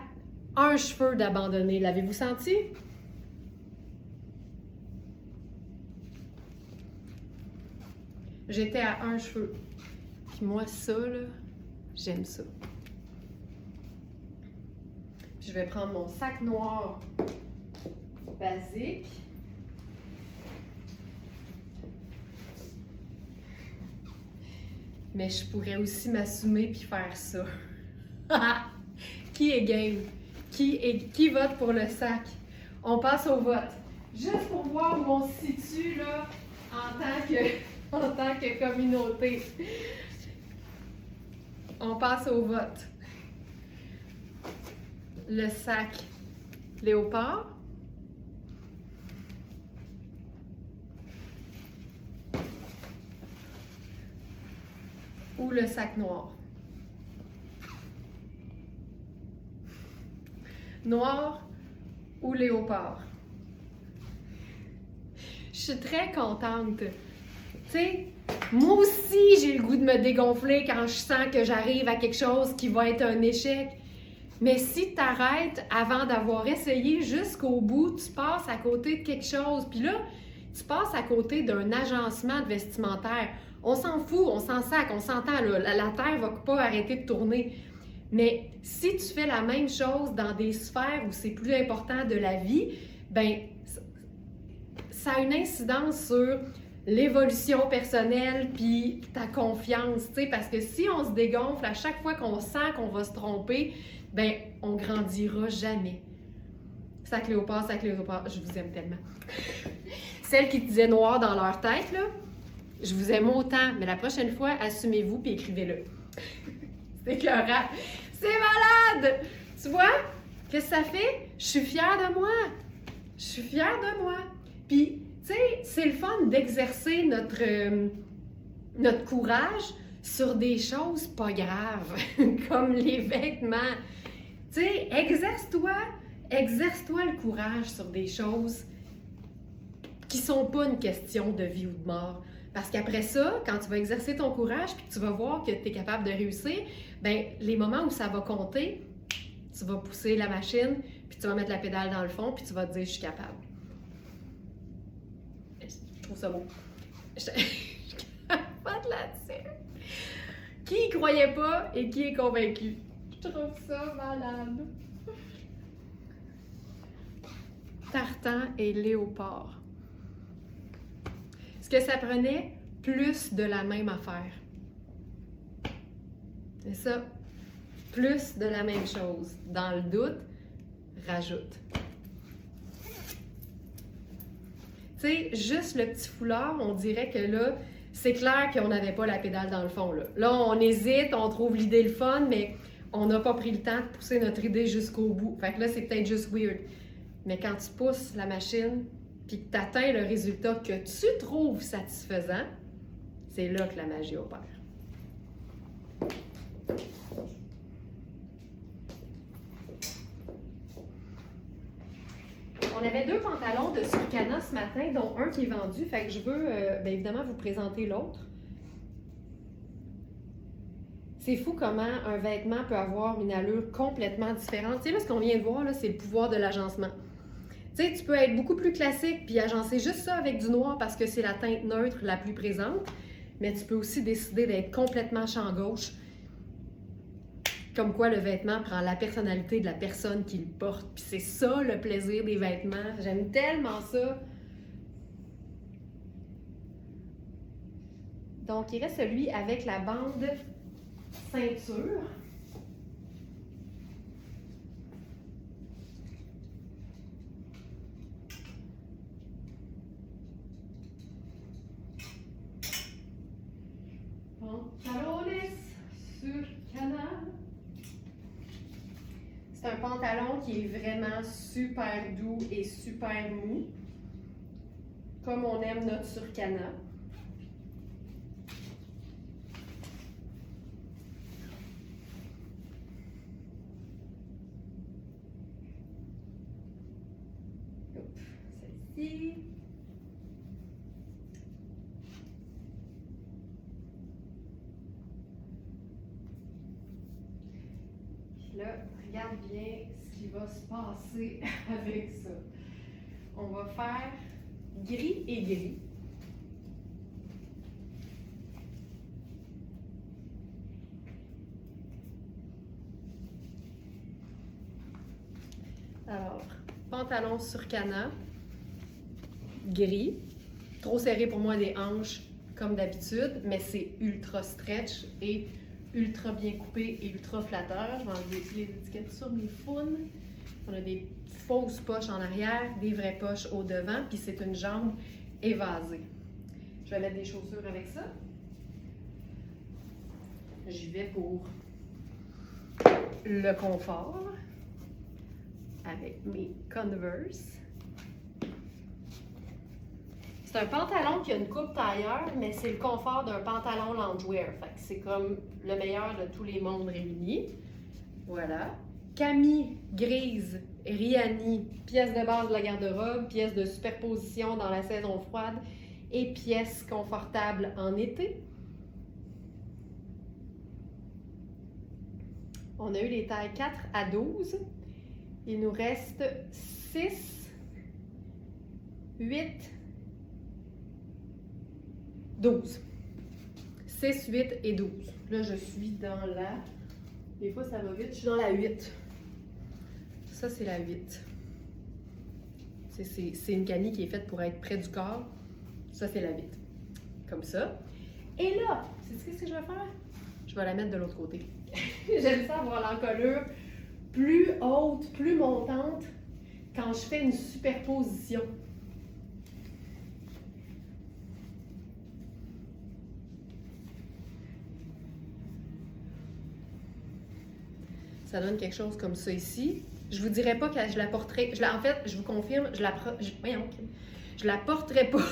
un cheveu d'abandonner. L'avez-vous senti? J'étais à un cheveu. Puis moi, ça, là, j'aime ça. Puis je vais prendre mon sac noir basique. Mais je pourrais aussi m'assumer puis faire ça. Qui est game? Qui vote pour le sac? On passe au vote. Juste pour voir où on se situe là, en tant que communauté. On passe au vote. Le sac léopard. Ou le sac noir. Noir ou léopard. Je suis très contente. Tu sais, moi aussi, j'ai le goût de me dégonfler quand je sens que j'arrive à quelque chose qui va être un échec. Mais si tu arrêtes avant d'avoir essayé jusqu'au bout, tu passes à côté de quelque chose. Puis là, tu passes à côté d'un agencement de vestimentaire. On s'en fout, on s'en sac, on s'entend, là, la Terre va pas arrêter de tourner. Mais si tu fais la même chose dans des sphères où c'est plus important de la vie, ben ça a une incidence sur l'évolution personnelle puis ta confiance, tu sais, parce que si on se dégonfle à chaque fois qu'on sent qu'on va se tromper, ben on grandira jamais. Sac léopard, je vous aime tellement. Celles qui disaient noir dans leur tête, là, je vous aime autant, mais la prochaine fois, assumez-vous puis écrivez-le. C'est écœurant. C'est malade! Tu vois? Qu'est-ce que ça fait? Je suis fière de moi. Je suis fière de moi. Puis, tu sais, c'est le fun d'exercer notre courage sur des choses pas graves, comme les vêtements. Tu sais, exerce-toi le courage sur des choses qui sont pas une question de vie ou de mort. Parce qu'après ça, quand tu vas exercer ton courage puis que tu vas voir que tu es capable de réussir, bien, les moments où ça va compter, tu vas pousser la machine, puis tu vas mettre la pédale dans le fond, puis tu vas te dire « je suis capable ». Je trouve ça beau. Je capote là-dessus. Qui y croyait pas et qui est convaincu? Je trouve ça malade. Tartan et léopard. Ce que ça prenait, plus de la même affaire. C'est ça. Plus de la même chose. Dans le doute, rajoute. Tu sais, juste le petit foulard, on dirait que là, c'est clair qu'on n'avait pas la pédale dans le fond. Là, on hésite, on trouve l'idée le fun, mais on n'a pas pris le temps de pousser notre idée jusqu'au bout. Fait que là, c'est peut-être juste weird. Mais quand tu pousses la machine, puis que tu atteins le résultat que tu trouves satisfaisant, c'est là que la magie opère. On avait 2 pantalons de Suricana ce matin, dont un qui est vendu, fait que je veux bien évidemment vous présenter l'autre. C'est fou comment un vêtement peut avoir une allure complètement différente. Tu sais, là, ce qu'on vient de voir, là, c'est le pouvoir de l'agencement. Tu sais, tu peux être beaucoup plus classique puis agencer juste ça avec du noir parce que c'est la teinte neutre la plus présente, mais tu peux aussi décider d'être complètement champ gauche. Comme quoi le vêtement prend la personnalité de la personne qui le porte. Puis c'est ça le plaisir des vêtements. J'aime tellement ça. Donc, il reste celui avec la bande ceinture. Pantalones sur canal. C'est un pantalon qui est vraiment super doux et super mou, comme on aime notre surcana. Celle-ci. Puis là, regarde bien ce qui va se passer avec ça. On va faire gris et gris. Alors, pantalon surcana, gris. Trop serré pour moi des hanches comme d'habitude, mais c'est ultra stretch et ultra bien coupé et ultra flatteur. Je vais enlever les étiquettes sur mes founes. On a des fausses poches en arrière, des vraies poches au devant, puis c'est une jambe évasée. Je vais mettre des chaussures avec ça. J'y vais pour le confort avec mes Converse. C'est un pantalon qui a une coupe tailleur, mais c'est le confort d'un pantalon loungewear. Fait que c'est comme le meilleur de tous les mondes réunis. Voilà. Camie grise, Riani, pièce de base de la garde-robe, pièce de superposition dans la saison froide et pièce confortable en été. On a eu les tailles 4 à 12. Il nous reste 6, 8, 12. 6, 8 et 12. Là, je suis dans la... Des fois, ça va vite. Je suis dans la 8. Ça, c'est la 8. C'est une camie qui est faite pour être près du corps. Ça, c'est la 8. Comme ça. Et là, c'est ce que je vais faire? Je vais la mettre de l'autre côté. J'aime ça avoir l'encolure plus haute, plus montante quand je fais une superposition. Ça donne quelque chose comme ça ici. Je vous dirais pas que je la porterai. En fait, je vous confirme, je la porterai pas.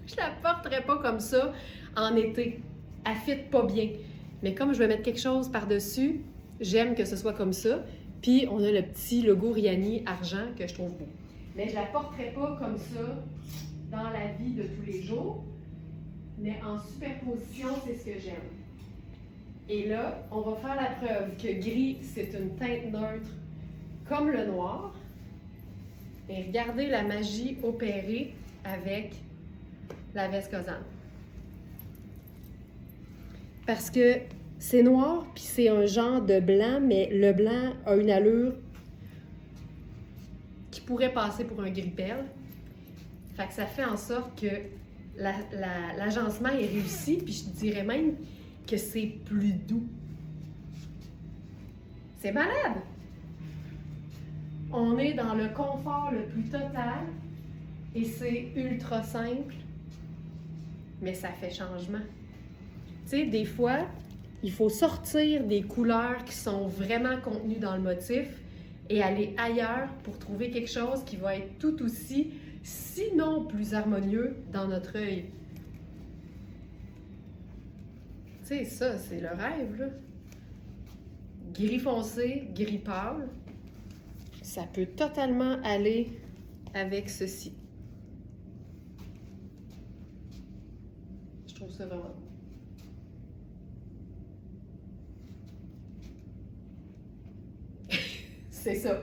Je la porterai pas comme ça en été. Elle fit pas bien. Mais comme je vais mettre quelque chose par-dessus, j'aime que ce soit comme ça. Puis on a le petit logo Riani argent que je trouve beau. Mais je la porterai pas comme ça dans la vie de tous les jours. Mais en superposition, c'est ce que j'aime. Et là, on va faire la preuve que gris, c'est une teinte neutre comme le noir. Et regardez la magie opérée avec la veste Cosane. Parce que c'est noir, puis c'est un genre de blanc, mais le blanc a une allure qui pourrait passer pour un gris perle. Fait que ça fait en sorte que l'agencement est réussi, puis je dirais même que c'est plus doux. C'est malade! On est dans le confort le plus total et c'est ultra simple, mais ça fait changement. Tu sais, des fois, il faut sortir des couleurs qui sont vraiment contenues dans le motif et aller ailleurs pour trouver quelque chose qui va être tout aussi, sinon plus harmonieux dans notre œil. Tu sais, ça, c'est le rêve, là. Gris foncé, gris pâle, ça peut totalement aller avec ceci. Je trouve ça vraiment beau. c'est ça.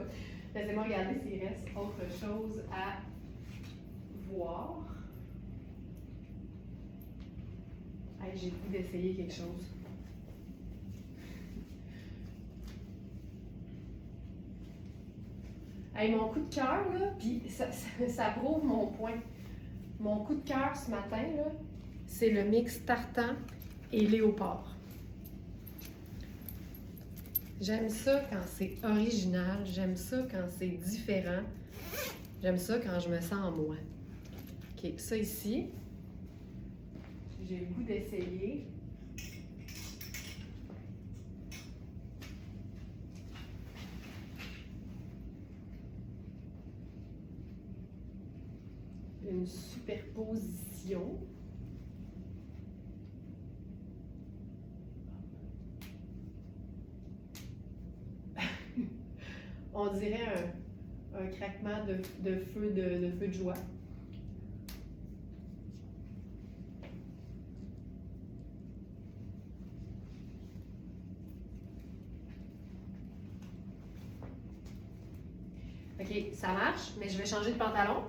Laissez-moi regarder s'il reste autre chose à voir. Hey, j'ai le goût d'essayer quelque chose. Hey, mon coup de cœur, là, puis ça prouve mon point. Mon coup de cœur ce matin, là, c'est le mix tartan et léopard. J'aime ça quand c'est original, j'aime ça quand c'est différent, j'aime ça quand je me sens en moi. OK, ça ici, j'ai le goût d'essayer. Une superposition. On dirait un craquement de feu de joie. OK, ça marche, mais je vais changer de pantalon.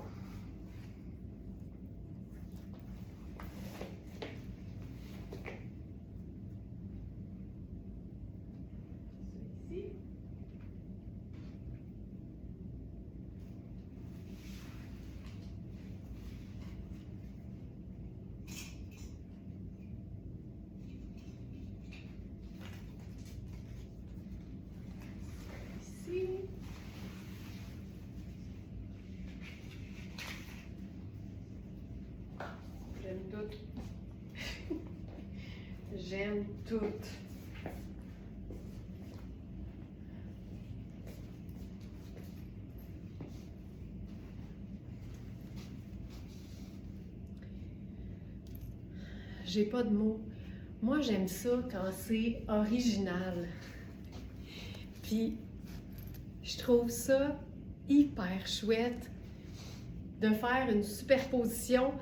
J'aime tout. J'aime tout. J'ai pas de mots. Moi, j'aime ça quand c'est original. Puis, je trouve ça hyper chouette de faire une superposition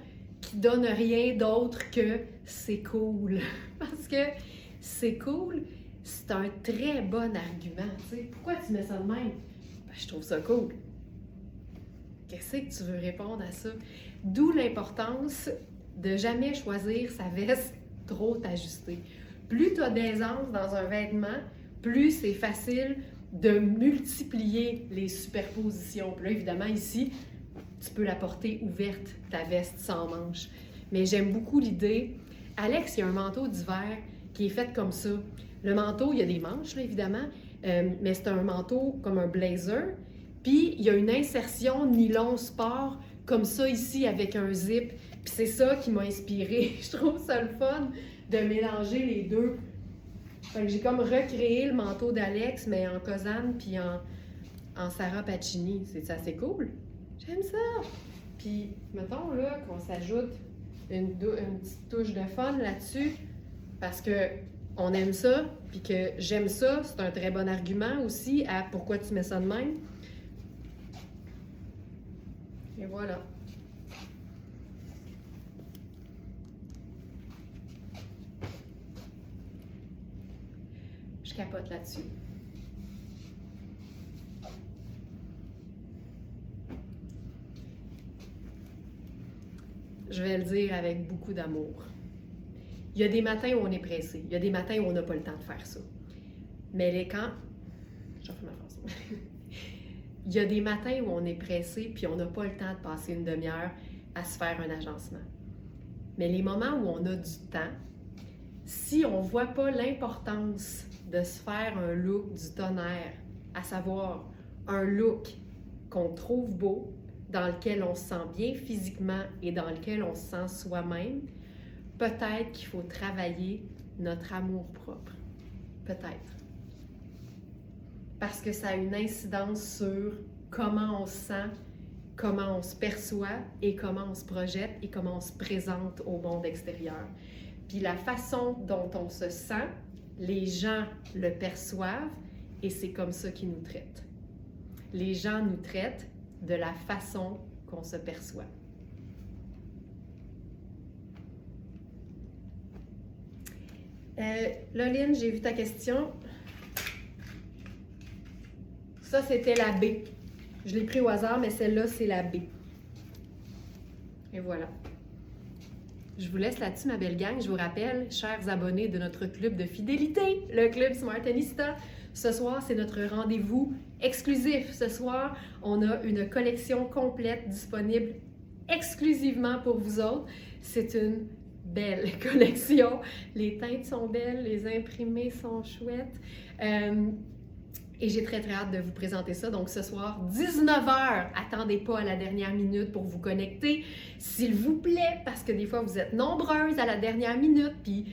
qui donne rien d'autre que c'est cool. Parce que c'est cool, c'est un très bon argument. Tu sais, pourquoi tu mets ça de même? Ben, je trouve ça cool. Qu'est-ce que tu veux répondre à ça? D'où l'importance de jamais choisir sa veste trop ajustée. Plus tu as d'aisance dans un vêtement, plus c'est facile de multiplier les superpositions. Puis là, évidemment, ici, tu peux la porter ouverte, ta veste sans manches. Mais j'aime beaucoup l'idée. Alex, il y a un manteau d'hiver qui est fait comme ça. Le manteau, il y a des manches, là, évidemment, mais c'est un manteau comme un blazer. Puis, il y a une insertion nylon sport comme ça ici avec un zip. Puis c'est ça qui m'a inspirée. Je trouve ça le fun de mélanger les deux. Fait que j'ai comme recréé le manteau d'Alex, mais en Cosane puis en Sarah Pacini. C'est assez cool. J'aime ça. Puis, mettons là qu'on s'ajoute une petite touche de fun là-dessus, parce que on aime ça, puis que j'aime ça, c'est un très bon argument aussi à pourquoi tu mets ça de même. Et voilà. Je capote là-dessus. Je vais le dire avec beaucoup d'amour. Il y a des matins où on est pressé. Il y a des matins où on n'a pas le temps de faire ça. Mais j'en fais ma phrase. Il y a des matins où on est pressé puis on n'a pas le temps de passer une demi-heure à se faire un agencement. Mais les moments où on a du temps, si on ne voit pas l'importance de se faire un look du tonnerre, à savoir un look qu'on trouve beau, dans lequel on se sent bien physiquement et dans lequel on se sent soi-même, peut-être qu'il faut travailler notre amour-propre. Peut-être. Parce que ça a une incidence sur comment on se sent, comment on se perçoit et comment on se projette et comment on se présente au monde extérieur. Puis la façon dont on se sent, les gens le perçoivent et c'est comme ça qu'ils nous traitent. Les gens nous traitent de la façon qu'on se perçoit. Loline, j'ai vu ta question. Ça, c'était la B. Je l'ai pris au hasard, mais celle-là, c'est la B. Et voilà. Je vous laisse là-dessus, ma belle gang. Je vous rappelle, chers abonnés de notre club de fidélité, le club Smartnista, ce soir, c'est notre rendez-vous exclusif. Ce soir, on a une collection complète disponible exclusivement pour vous autres. C'est une belle collection. Les teintes sont belles, les imprimés sont chouettes. Et j'ai très hâte de vous présenter ça. Donc ce soir, 19h, attendez pas à la dernière minute pour vous connecter, s'il vous plaît, parce que des fois vous êtes nombreuses à la dernière minute, puis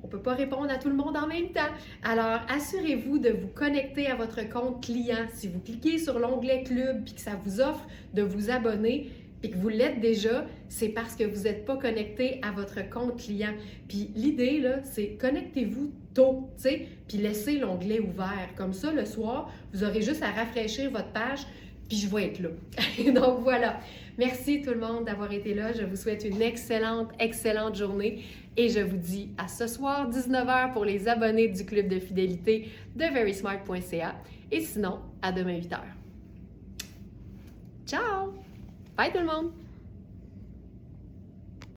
on peut pas répondre à tout le monde en même temps. Alors assurez-vous de vous connecter à votre compte client. Si vous cliquez sur l'onglet Club puis que ça vous offre de vous abonner, puis que vous l'êtes déjà, c'est parce que vous n'êtes pas connecté à votre compte client. Puis l'idée, là, c'est connectez-vous tôt, tu sais, puis laissez l'onglet ouvert. Comme ça, le soir, vous aurez juste à rafraîchir votre page, puis je vais être là. Donc voilà. Merci tout le monde d'avoir été là. Je vous souhaite une excellente, excellente journée et je vous dis à ce soir, 19h pour les abonnés du club de fidélité de verysmart.ca et sinon, à demain 8h. Ciao! Bye tout le monde!